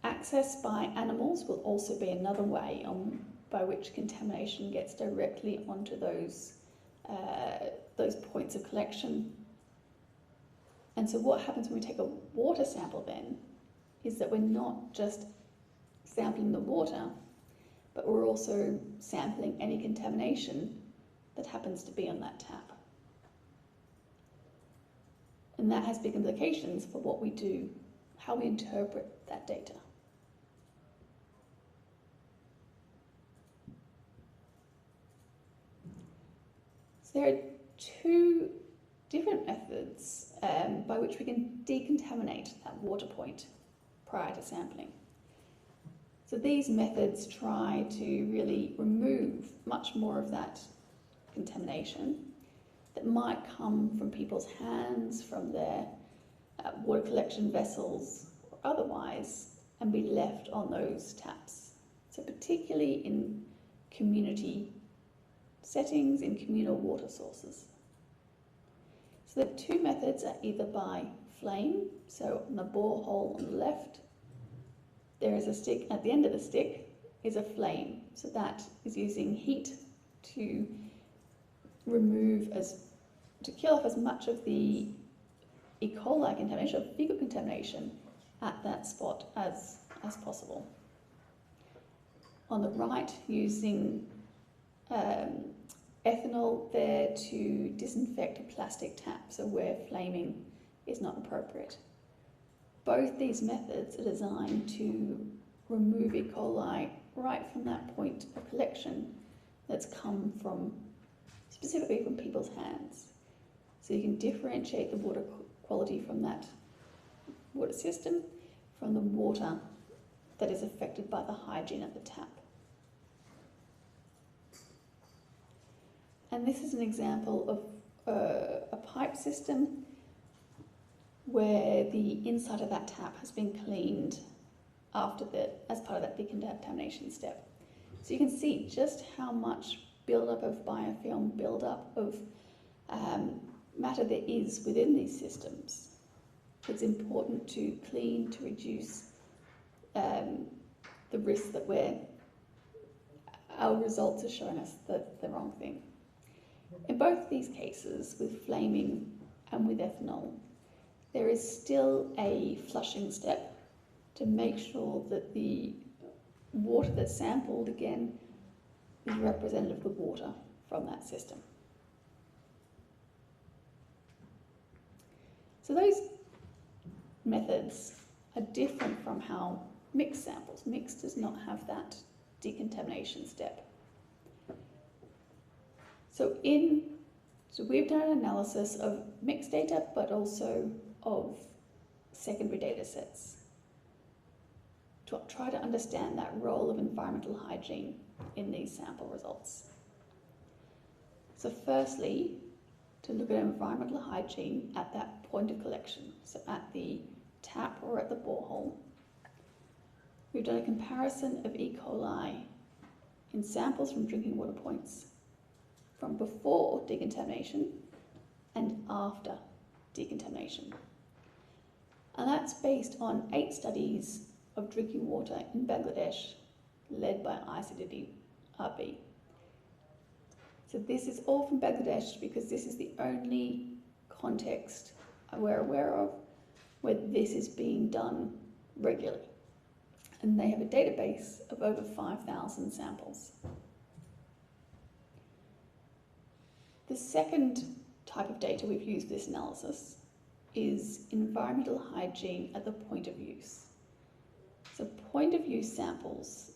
Access by animals will also be another way by which contamination gets directly onto those points of collection. And so what happens when we take a water sample then is that we're not just sampling the water, but we're also sampling any contamination that happens to be on that tap. And that has big implications for what we do, how we interpret that data. So there are two different methods by which we can decontaminate that water point prior to sampling. So these methods try to really remove much more of that contamination that might come from people's hands, from their water collection vessels, or otherwise, and be left on those taps. So particularly in community settings, in communal water sources. So the two methods are either by flame, so on the borehole on the left, there is a stick, at the end of the stick is a flame, so that is using heat to kill off as much of the E. coli contamination, or fecal contamination at that spot as as possible. On the right, using ethanol there to disinfect a plastic tap, so where flaming is not appropriate. Both these methods are designed to remove E. coli right from that point of collection that's come from, specifically from people's hands. So you can differentiate the water quality from that water system from the water that is affected by the hygiene at the tap. And this is an example of a pipe system where the inside of that tap has been cleaned as part of that decontamination step. So you can see just how much buildup of biofilm, buildup of matter there is within these systems. It's important to clean to reduce the risk that our results are showing us the wrong thing. In both these cases, with flaming and with ethanol, there is still a flushing step to make sure that the water that's sampled, again, is representative of the water from that system. So those methods are different from how mixed samples. Mixed does not have that decontamination step. So we've done an analysis of mixed data, but also of secondary data sets to try to understand that role of environmental hygiene in these sample results. So firstly, to look at environmental hygiene at that point of collection, so at the tap or at the borehole, we've done a comparison of E. coli in samples from drinking water points from before decontamination and after decontamination. And that's based on 8 studies of drinking water in Bangladesh, led by ICDD-RB. So this is all from Bangladesh because this is the only context we're aware of where this is being done regularly. And they have a database of over 5,000 samples. The second type of data we've used for this analysis is environmental hygiene at the point of use. So point of use samples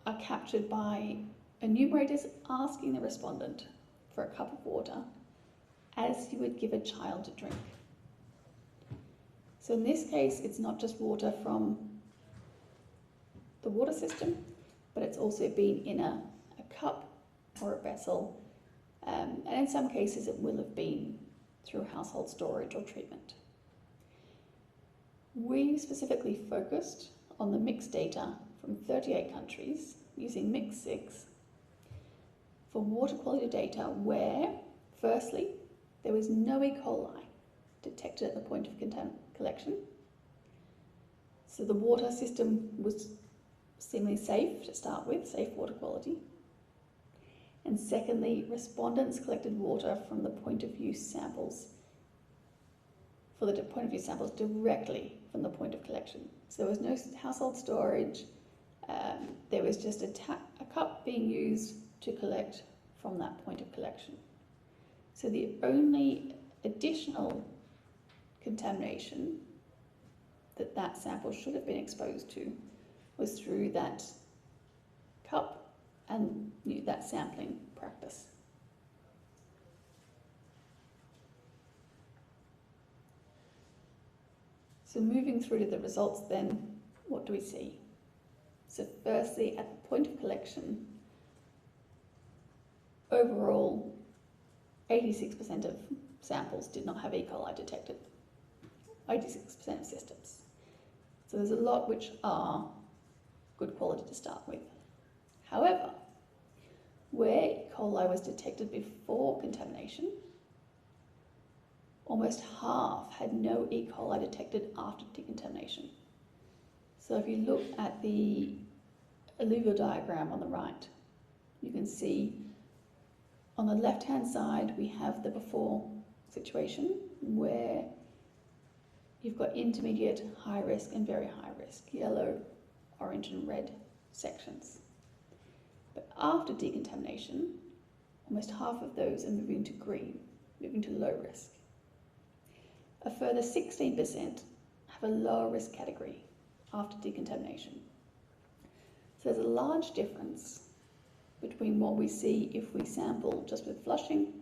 are captured by enumerators asking the respondent for a cup of water as you would give a child to drink. So in this case, it's not just water from the water system, but it's also been in a cup or a vessel, and in some cases it will have been through household storage or treatment. We specifically focused on the mixed data from 38 countries using Mix 6 for water quality data where, firstly, there was no E. coli detected at the point of collection. So the water system was seemingly safe to start with, safe water quality. And secondly, respondents collected water from the point of use samples, for the point of use samples directly from the point of collection. So there was no household storage, there was just a cup being used to collect from that point of collection. So the only additional contamination that sample should have been exposed to was through that cup and that sampling practice. So moving through to the results then, what do we see? So firstly, at the point of collection, overall, 86% of samples did not have E. coli detected, 86% of systems. So there's a lot which are good quality to start with. However, where E. coli was detected before contamination, almost half had no E. coli detected after decontamination. So if you look at the alluvial diagram on the right, you can see on the left-hand side we have the before situation where you've got intermediate, high risk and very high risk, yellow, orange and red sections. But after decontamination, almost half of those are moving to green, moving to low risk. A further 16% have a lower risk category after decontamination. So there's a large difference between what we see if we sample just with flushing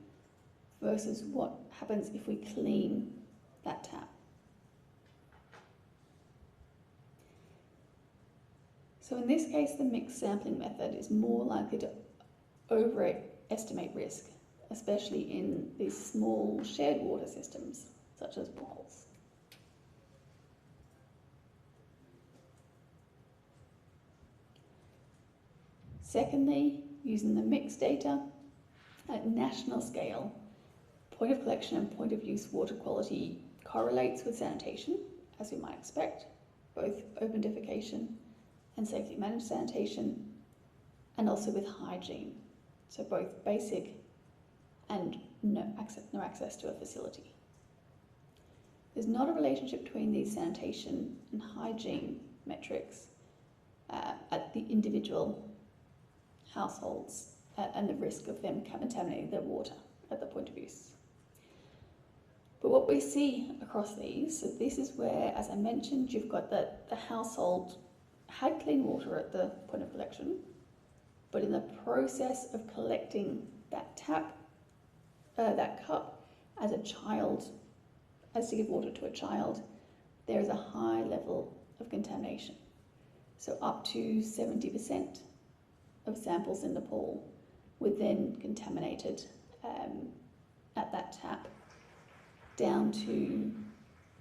versus what happens if we clean that tap. So in this case, the mixed sampling method is more likely to overestimate risk, especially in these small shared water systems, such as boreholes. Secondly, using the mixed data at national scale, point of collection and point of use water quality correlates with sanitation, as we might expect, both open defecation and safely managed sanitation, and also with hygiene, so both basic and no access to a facility. There's not a relationship between these sanitation and hygiene metrics at the individual households and the risk of them contaminating their water at the point of use. But what we see across these, so this is where, as I mentioned, you've got that the household had clean water at the point of collection, but in the process of collecting that that cup as a child, as to give water to a child, there is a high level of contamination. So up to 70% of samples in the pool were then contaminated at that tap, down to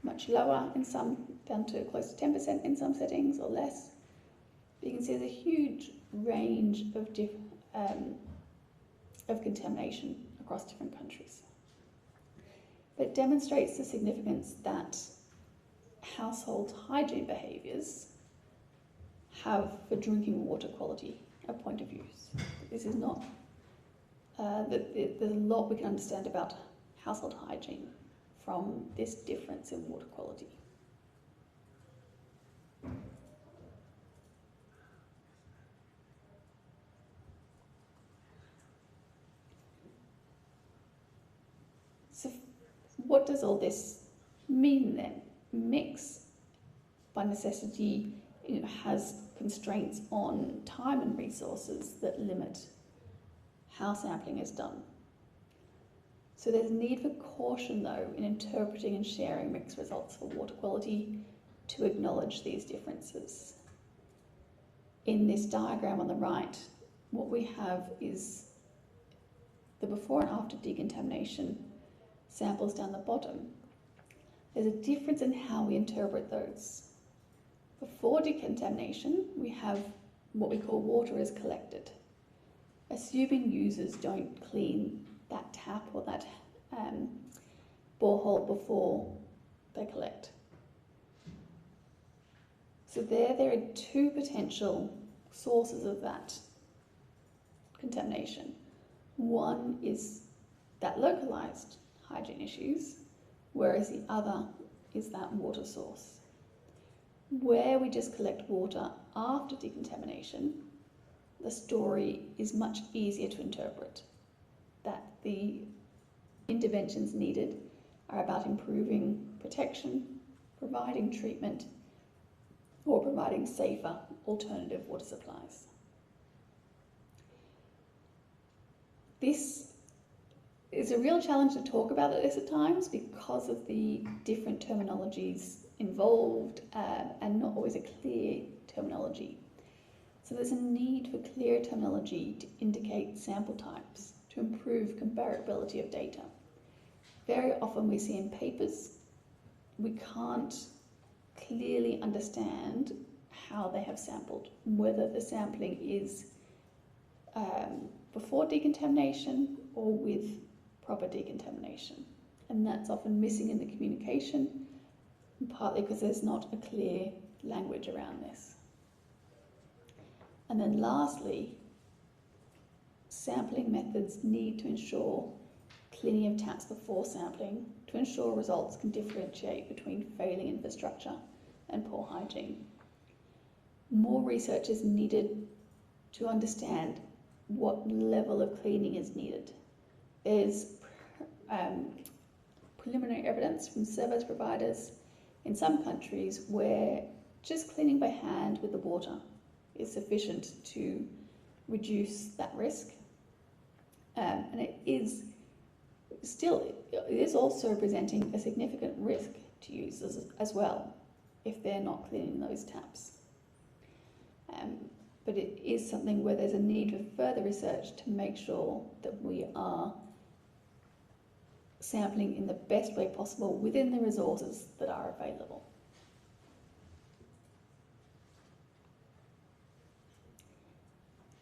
much lower in some, down to close to 10% in some settings or less. But you can see there's a huge range of contamination across different countries. But it demonstrates the significance that household hygiene behaviours have for drinking water quality at point of use. This is not, there's a lot we can understand about household hygiene from this difference in water quality. So what does all this mean then? Mix, by necessity, has constraints on time and resources that limit how sampling is done. So there's a need for caution, though, in interpreting and sharing mixed results for water quality to acknowledge these differences. In this diagram on the right, what we have is the before and after decontamination samples down the bottom. There's a difference in how we interpret those. Before decontamination, we have what we call water is collected, assuming users don't clean that tap or that borehole before they collect. So there are two potential sources of that contamination. One is that localized hygiene issues, whereas the other is that water source. Where we just collect water after decontamination, the story is much easier to interpret. That the interventions needed are about improving protection, providing treatment, or providing safer alternative water supplies. This is a real challenge to talk about this at times because of the different terminologies involved and not always a clear terminology. So there's a need for clear terminology to indicate sample types to improve comparability of data. Very often we see in papers, we can't clearly understand how they have sampled, whether the sampling is before decontamination or with proper decontamination. And that's often missing in the communication, partly because there's not a clear language around this. And then lastly, sampling methods need to ensure cleaning of taps before sampling to ensure results can differentiate between failing infrastructure and poor hygiene. More research is needed to understand what level of cleaning is needed. There's preliminary evidence from service providers in some countries where just cleaning by hand with the water is sufficient to reduce that risk. And it is also presenting a significant risk to users as well if they're not cleaning those taps. But it is something where there's a need for further research to make sure that we are sampling in the best way possible within the resources that are available.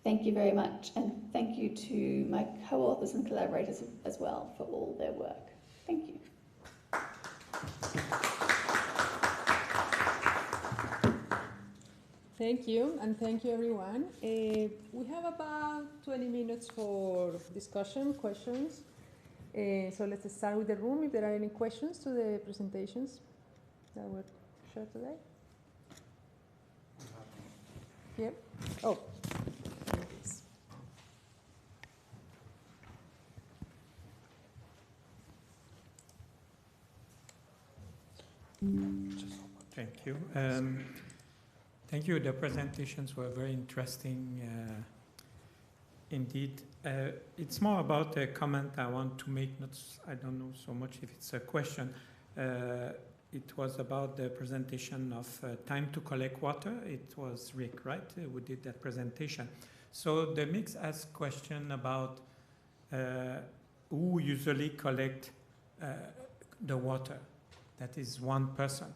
Thank you very much, and thank you to my co-authors and collaborators as well for all their work. Thank you. Thank you, and thank you everyone. We have about 20 minutes for discussion, questions. So let's start with the room, if there are any questions to the presentations that were shared today. Yeah? Oh. Thank you. Thank you. The presentations were very interesting indeed. It's more about a comment I want to make. I don't know so much if it's a question. It was about the presentation of time to collect water. It was Rick, right? Who did that presentation. So the mix asked question about who usually collect the water. That is one person.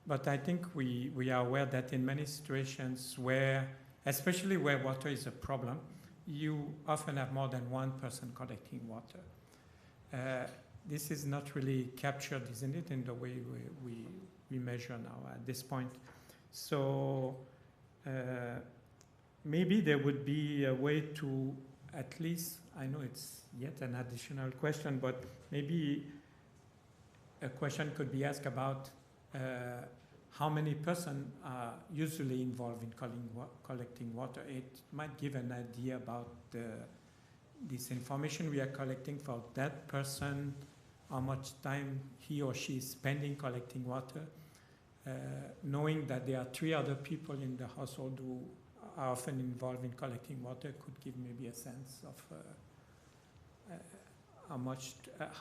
But I think we are aware that in many situations where, especially where water is a problem, you often have more than one person collecting water. This is not really captured, isn't it, in the way we measure now at this point. So maybe there would be a way to at least, I know it's yet an additional question, but maybe a question could be asked about how many persons are usually involved in collecting water. It might give an idea about this information we are collecting for that person, how much time he or she is spending collecting water, knowing that there are 3 other people in the household who are often involved in collecting water could give maybe a sense of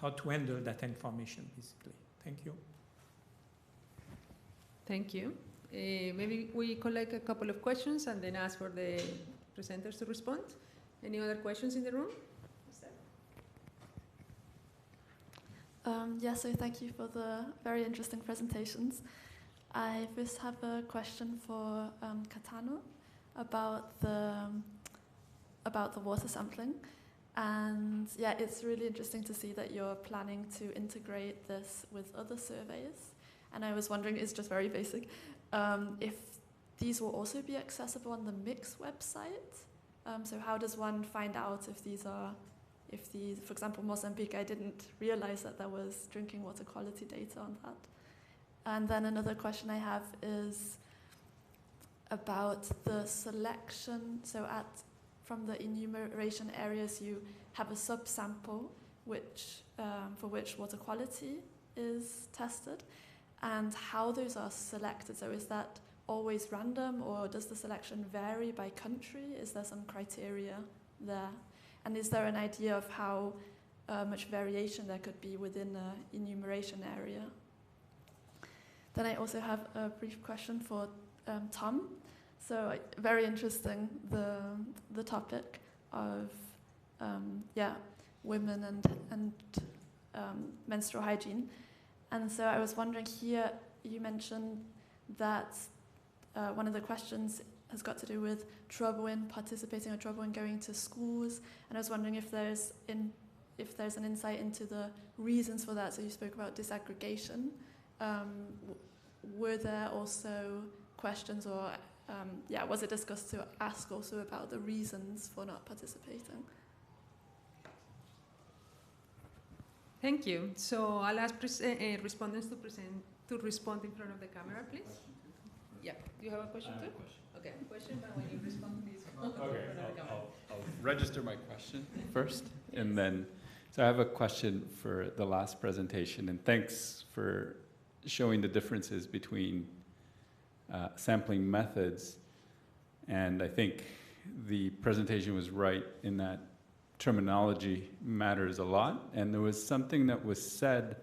how to handle that information, basically. Thank you. Thank you. Maybe we collect a couple of questions and then ask for the presenters to respond. Any other questions in the room? Yeah, so thank you for the very interesting presentations. I first have a question for Katano about the water sampling. And yeah, it's really interesting to see that you're planning to integrate this with other surveys. And I was wondering, it's just very basic, if these will also be accessible on the Mix website. So how does one find out if these, for example, Mozambique, I didn't realize that there was drinking water quality data on that. And then another question I have is about the selection. So from the enumeration areas, you have a subsample for which water quality is tested, and how those are selected. So is that always random, or does the selection vary by country? Is there some criteria there? And is there an idea of how much variation there could be within an enumeration area? Then I also have a brief question for Tom. So very interesting, the topic of women and menstrual hygiene. And so I was wondering here, you mentioned that one of the questions has got to do with trouble in participating or trouble in going to schools. And I was wondering if there's an insight into the reasons for that. So you spoke about disaggregation. Were there also questions or was it discussed to ask also about the reasons for not participating? Thank you. So I'll ask respondents to respond in front of the camera, please. Yeah. Do you have a question too? Okay. Question, but when you respond, please. Okay. I'll register my question first, and then. So I have a question for the last presentation, and thanks for showing the differences between sampling methods. And I think the presentation was right in that terminology matters a lot. And there was something that was said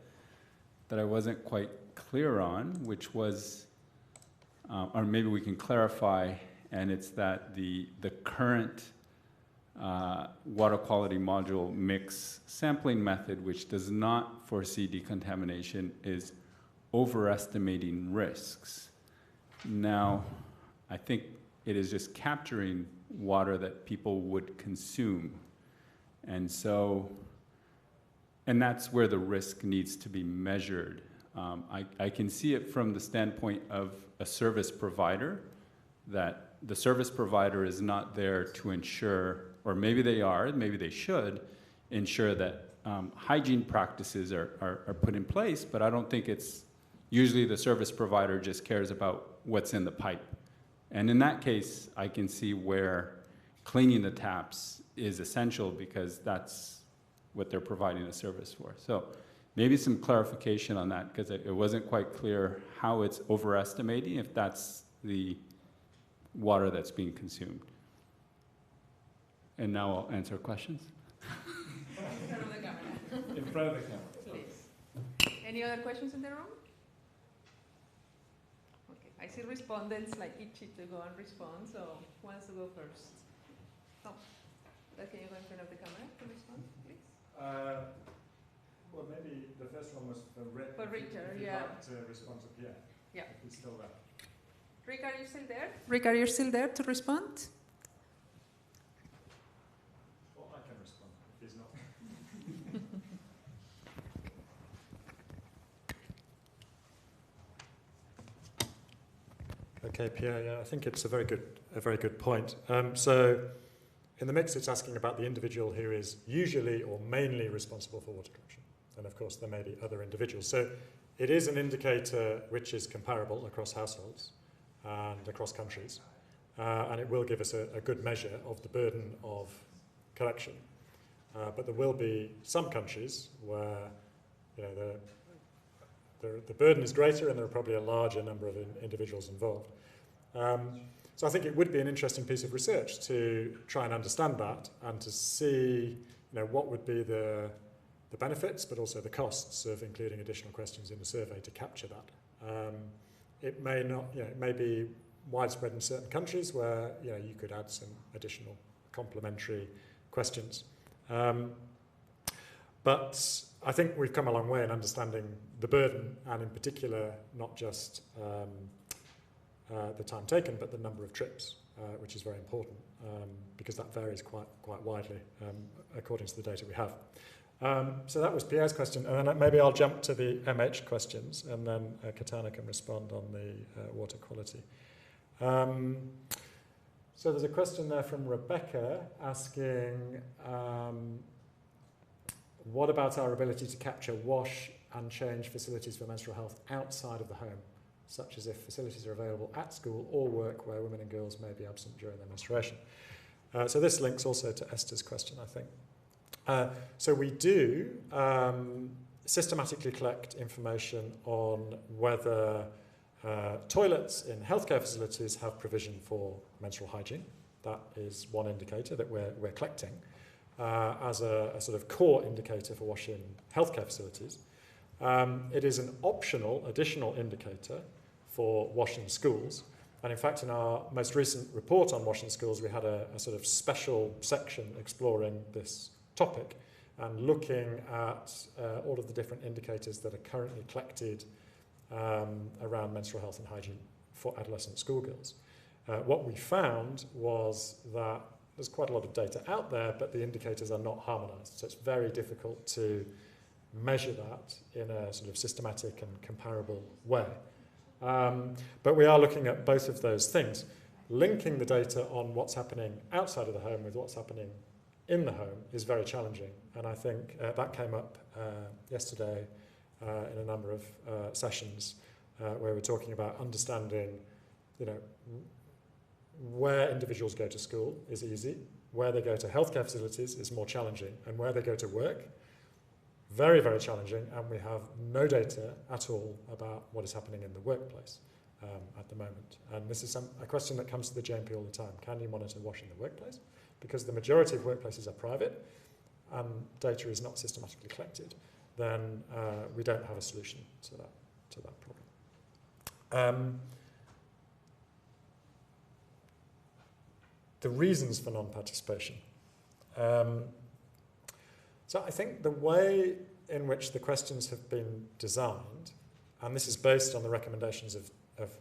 that I wasn't quite clear on, which was, or maybe we can clarify, and it's that the current water quality module mix sampling method, which does not foresee decontamination, is overestimating risks. Now, I think it is just capturing water that people would consume. And so, and that's where the risk needs to be measured. I can see it from the standpoint of a service provider, that the service provider is not there to ensure, or maybe they are, maybe they should, ensure that hygiene practices are put in place, but I don't think it's, usually the service provider just cares about what's in the pipe. And in that case, I can see where cleaning the taps is essential because that's what they're providing a service for. So maybe some clarification on that, because it wasn't quite clear how it's overestimating, if that's the water that's being consumed. And now I'll answer questions. In front of the camera. In front of the camera. Please. Any other questions in the room? Okay. I see respondents like itchy to go and respond, so who wants to go first? Tom, can you go in front of the camera to respond, please? Well, maybe the first one was for Rick. For Richard, if you'd yeah. like to respond to Pierre. Yeah. If he's still there. Rick, are you still there? Rick, are you still there to respond? Well, I can respond if he's not. Okay, Pierre, yeah, I think it's a very good point. So in the mix, it's asking about the individual who is usually or mainly responsible for water collection. And of course, there may be other individuals. So it is an indicator which is comparable across households and across countries. And it will give us a good measure of the burden of collection. But there will be some countries where the burden is greater and there are probably a larger number of individuals involved. So I think it would be an interesting piece of research to try and understand that and to see what would be the benefits but also the costs of including additional questions in the survey to capture that. It may not, it may be widespread in certain countries where you could add some additional complementary questions. But I think we've come a long way in understanding the burden, and in particular, not just the time taken, but the number of trips, which is very important, because that varies quite widely according to the data we have. So that was Pierre's question, and then maybe I'll jump to the MH questions, and then Katana can respond on the water quality. So there's a question there from Rebecca asking, what about our ability to capture wash and change facilities for menstrual health outside of the home, such as if facilities are available at school or work where women and girls may be absent during their menstruation? So this links also to Esther's question, I think. So we do systematically collect information on whether toilets in healthcare facilities have provision for menstrual hygiene. That is one indicator that we're collecting as a sort of core indicator for washing healthcare facilities. It is an optional, additional indicator for washing schools. And in fact, in our most recent report on washing schools, we had a sort of special section exploring this topic and looking at all of the different indicators that are currently collected around menstrual health and hygiene for adolescent schoolgirls. What we found was that there's quite a lot of data out there, but the indicators are not harmonized. So it's very difficult to measure that in a sort of systematic and comparable way. But we are looking at both of those things, linking the data on what's happening outside of the home with what's happening in the home is very challenging. And I think that came up yesterday in a number of sessions where we're talking about understanding, where individuals go to school is easy, where they go to healthcare facilities is more challenging, and where they go to work, very, very challenging, and we have no data at all about what is happening in the workplace at the moment. And this is a question that comes to the JMP all the time. Can you monitor WASH in the workplace? Because the majority of workplaces are private and data is not systematically collected, then we don't have a solution to that problem. The reasons for non-participation. So I think the way in which the questions have been designed, and this is based on the recommendations of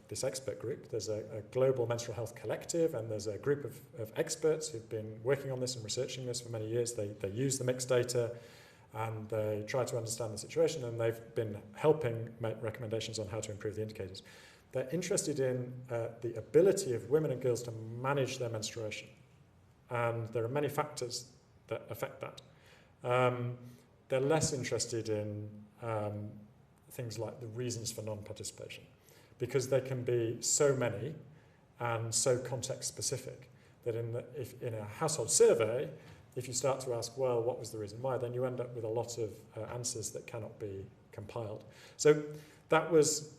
this expert group. There's a global menstrual health collective, and there's a group of experts who've been working on this and researching this for many years. They use the mixed data, and they try to understand the situation, and they've been helping make recommendations on how to improve the indicators. They're interested in the ability of women and girls to manage their menstruation, and there are many factors that affect that. They're less interested in things like the reasons for non-participation, because they can be so many and so context specific that if in a household survey, if you start to ask, well, what was the reason why, then you end up with a lot of answers that cannot be compiled. So that was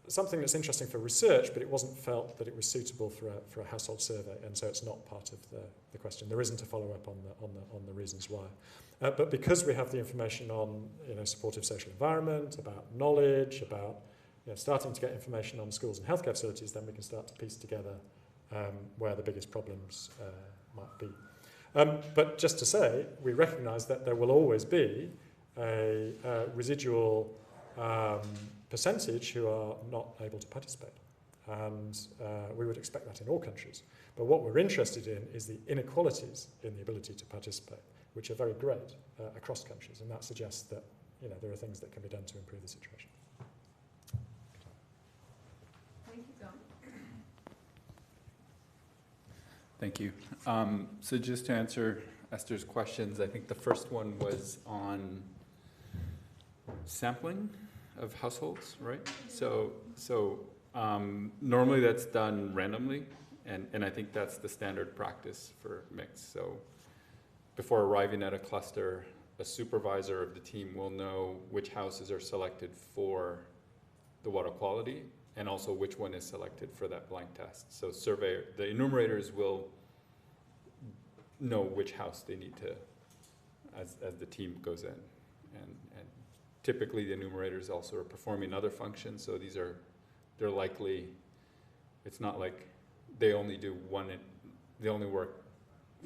something that's interesting for research, but it wasn't felt that it was suitable for a household survey, and so it's not part of the question. There isn't a follow-up on the reasons why. But because we have the information on supportive social environment, about knowledge, about starting to get information on schools and healthcare facilities, then we can start to piece together where the biggest problems might be. But just to say, we recognise that there will always be a residual percentage who are not able to participate. And we would expect that in all countries. But what we're interested in is the inequalities in the ability to participate, which are very great across countries. And that suggests that there are things that can be done to improve the situation. Thank you, John. Thank you. So just to answer Esther's questions, I think the first one was on sampling of households, right? So normally that's done randomly, and I think that's the standard practice for mixed. So before arriving at a cluster, a supervisor of the team will know which houses are selected for the water quality, and also which one is selected for that blank test. So the enumerators will know which house they need to, as the team goes in. And typically the enumerators also are performing other functions, so they're likely, it's not like they only work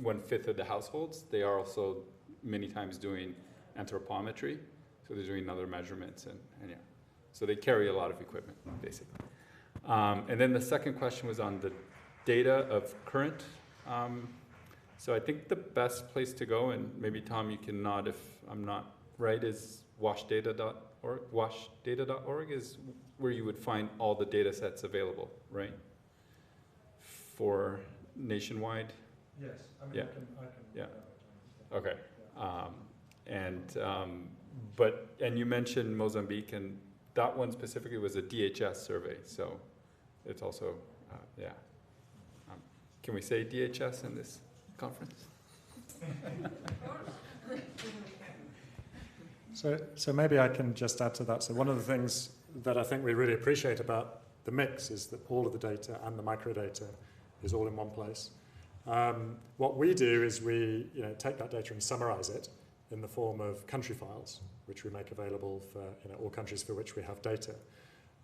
1/5 of the households. They are also many times doing anthropometry, so they're doing other measurements, and yeah. So they carry a lot of equipment, basically. And then the second question was on the data of current. So I think the best place to go, and maybe Tom, you can nod if I'm not right, is washdata.org. Washdata.org is where you would find all the data sets available, right? For nationwide? Yes, I mean, yeah. I can yeah. Okay. And you mentioned Mozambique, and that one specifically was a DHS survey, so it's also, yeah. Can we say DHS in this conference? So maybe I can just add to that. So one of the things that I think we really appreciate about the mix is that all of the data and the microdata is all in one place. What we do is we take that data and summarize it in the form of country files, which we make available for all countries for which we have data.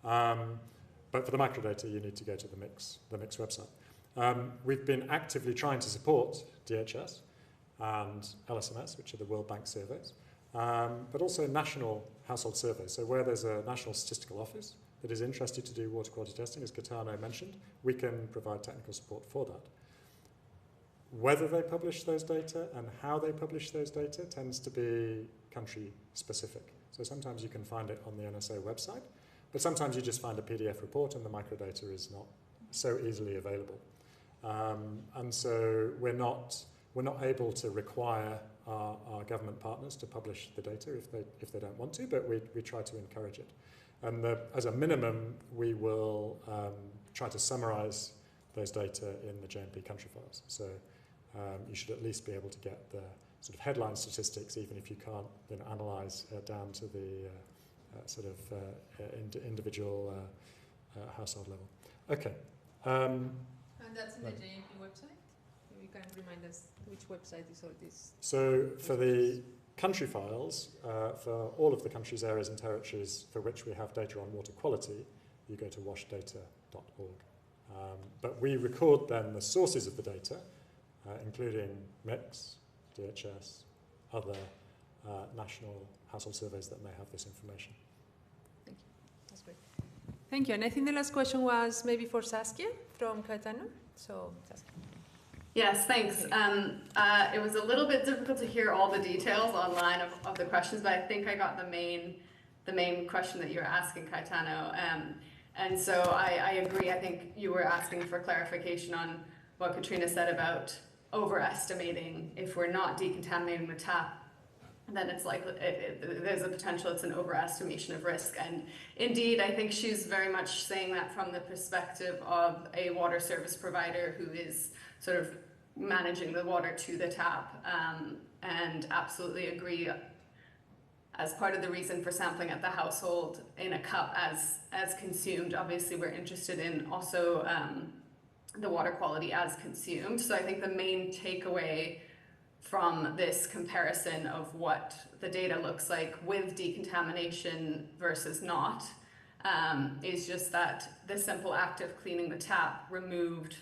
But for the microdata, you need to go to the mix website. We've been actively trying to support DHS and LSMS, which are the World Bank surveys, but also national household surveys. So where there's a national statistical office that is interested to do water quality testing, as Gaetano mentioned, we can provide technical support for that. Whether they publish those data and how they publish those data tends to be country specific. So sometimes you can find it on the NSA website, but sometimes you just find a PDF report and the microdata is not so easily available. And so we're not we're not able to require our government partners to publish the data if they don't want to, but we try to encourage it. And as a minimum, we will try to summarize those data in the JMP country files. So you should at least be able to get the sort of headline statistics, even if you can't analyze down to the individual household level. Okay. And that's in the JMP website? You can remind us which website is all this? So for the country files, for all of the countries, areas and territories for which we have data on water quality, you go to washdata.org. But we record then the sources of the data, including MIX, DHS, other national household surveys that may have this information. Thank you. That's great. Thank you. And I think the last question was maybe for Saskia from Caetano. So, Saskia. Yes, thanks. It was a little bit difficult to hear all the details online of the questions, but I think I got the main question that you're asking, Caetano. And so I agree. I think you were asking for clarification on what Katrina said about overestimating. If we're not decontaminating the tap, then it's like there's a potential it's an overestimation of risk. And indeed, I think she's very much saying that from the perspective of a water service provider who is sort of managing the water to the tap, and absolutely agree. As part of the reason for sampling at the household in a cup as consumed, obviously we're interested in also the water quality as consumed. So I think the main takeaway from this comparison of what the data looks like with decontamination versus not is just that the simple act of cleaning the tap removed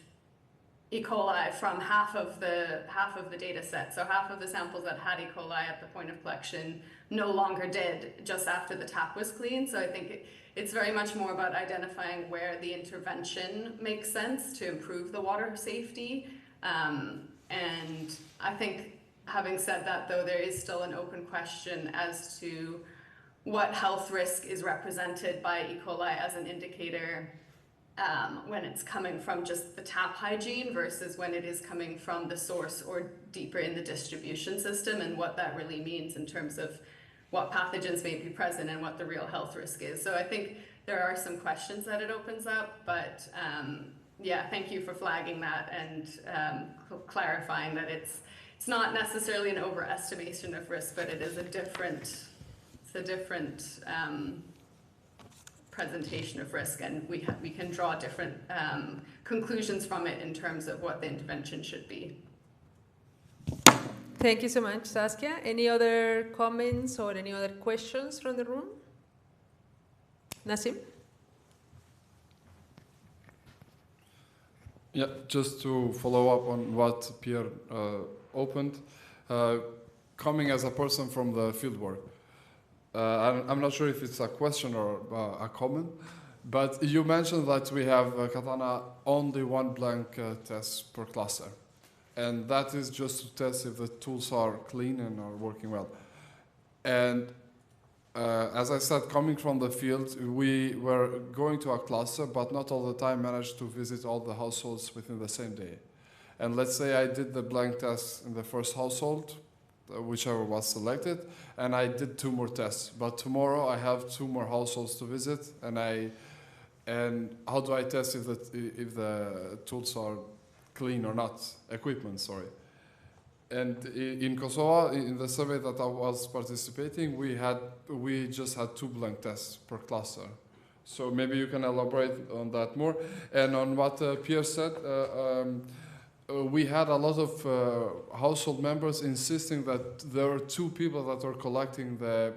E. coli from half of the data set. So half of the samples that had E. coli at the point of collection no longer did just after the tap was cleaned. So I think it's very much more about identifying where the intervention makes sense to improve the water safety. And I think, having said that, though, there is still an open question as to what health risk is represented by E. coli as an indicator when it's coming from just the tap hygiene versus when it is coming from the source or deeper in the distribution system, and what that really means in terms of what pathogens may be present and what the real health risk is. So I think there are some questions that it opens up, but yeah, thank you for flagging that and clarifying that it's not necessarily an overestimation of risk, but it is a different presentation of risk, and we can draw different conclusions from it in terms of what the intervention should be. Thank you so much, Saskia. Any other comments or any other questions from the room? Nassim? Yeah, just to follow up on what Pierre opened, coming as a person from the fieldwork, I'm not sure if it's a question or a comment, but you mentioned that we have Katana only one blank test per cluster, and that is just to test if the tools are clean and are working well. And as I said, coming from the field, we were going to a cluster, but not all the time managed to visit all the households within the same day. And let's say I did the blank test in the first household, whichever was selected, and I did 2 more tests. But tomorrow I have 2 more households to visit, and how do I test if the tools are clean or not? Equipment, sorry. And in Kosovo, in the survey that I was participating, we just had 2 blank tests per cluster. So maybe you can elaborate on that more. And on what Pierre said, we had a lot of household members insisting that there were 2 people that were collecting the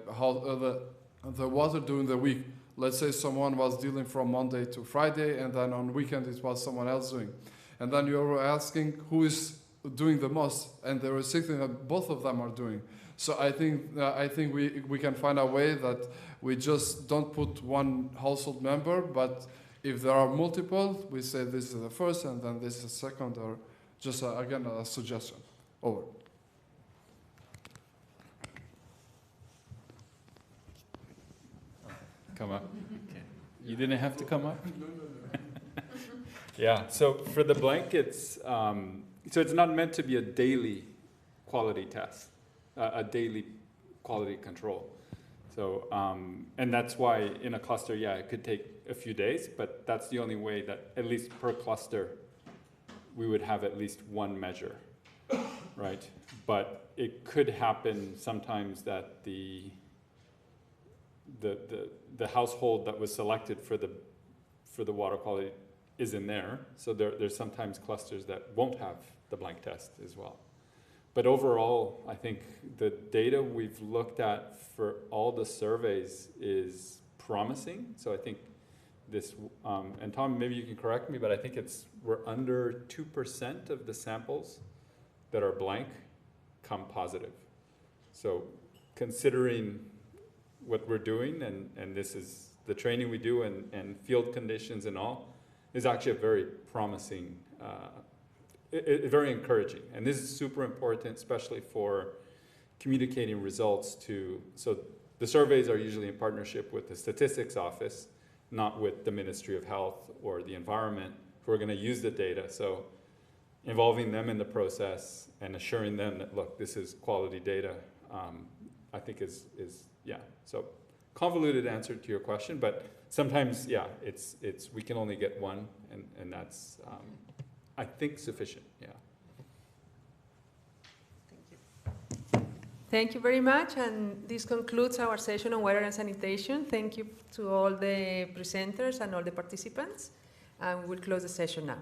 water during the week. Let's say someone was dealing from Monday to Friday, and then on weekend it was someone else doing. And then you were asking who is doing the most, and they were saying that both of them are doing. So I think we can find a way that we just don't put one household member, but if there are multiple, we say this is the first and then this is the second, or just again a suggestion. Over. Come up. Okay. You didn't have to come up? Yeah, so for the blankets, so it's not meant to be a daily quality test, a daily quality control. So, and that's why in a cluster, yeah, it could take a few days, but that's the only way that, at least per cluster, we would have at least one measure, right? But it could happen sometimes that the household that was selected for the water quality isn't there. So there's sometimes clusters that won't have the blank test as well. But overall, I think the data we've looked at for all the surveys is promising. So I think this, and Tom, maybe you can correct me, but I think we're under 2% of the samples that are blank come positive. So considering what we're doing, and this is the training we do and field conditions and all, is actually a very promising, very encouraging. And this is super important, especially for communicating results to, so the surveys are usually in partnership with the statistics office, not with the Ministry of Health or the environment, who are going to use the data. So involving them in the process and assuring them that, look, this is quality data, I think is yeah. So convoluted answer to your question, but sometimes, yeah, we can only get one, and that's, I think, sufficient, yeah. Thank you very much, and this concludes our session on water and sanitation. Thank you to all the presenters and all the participants, and we'll close the session now.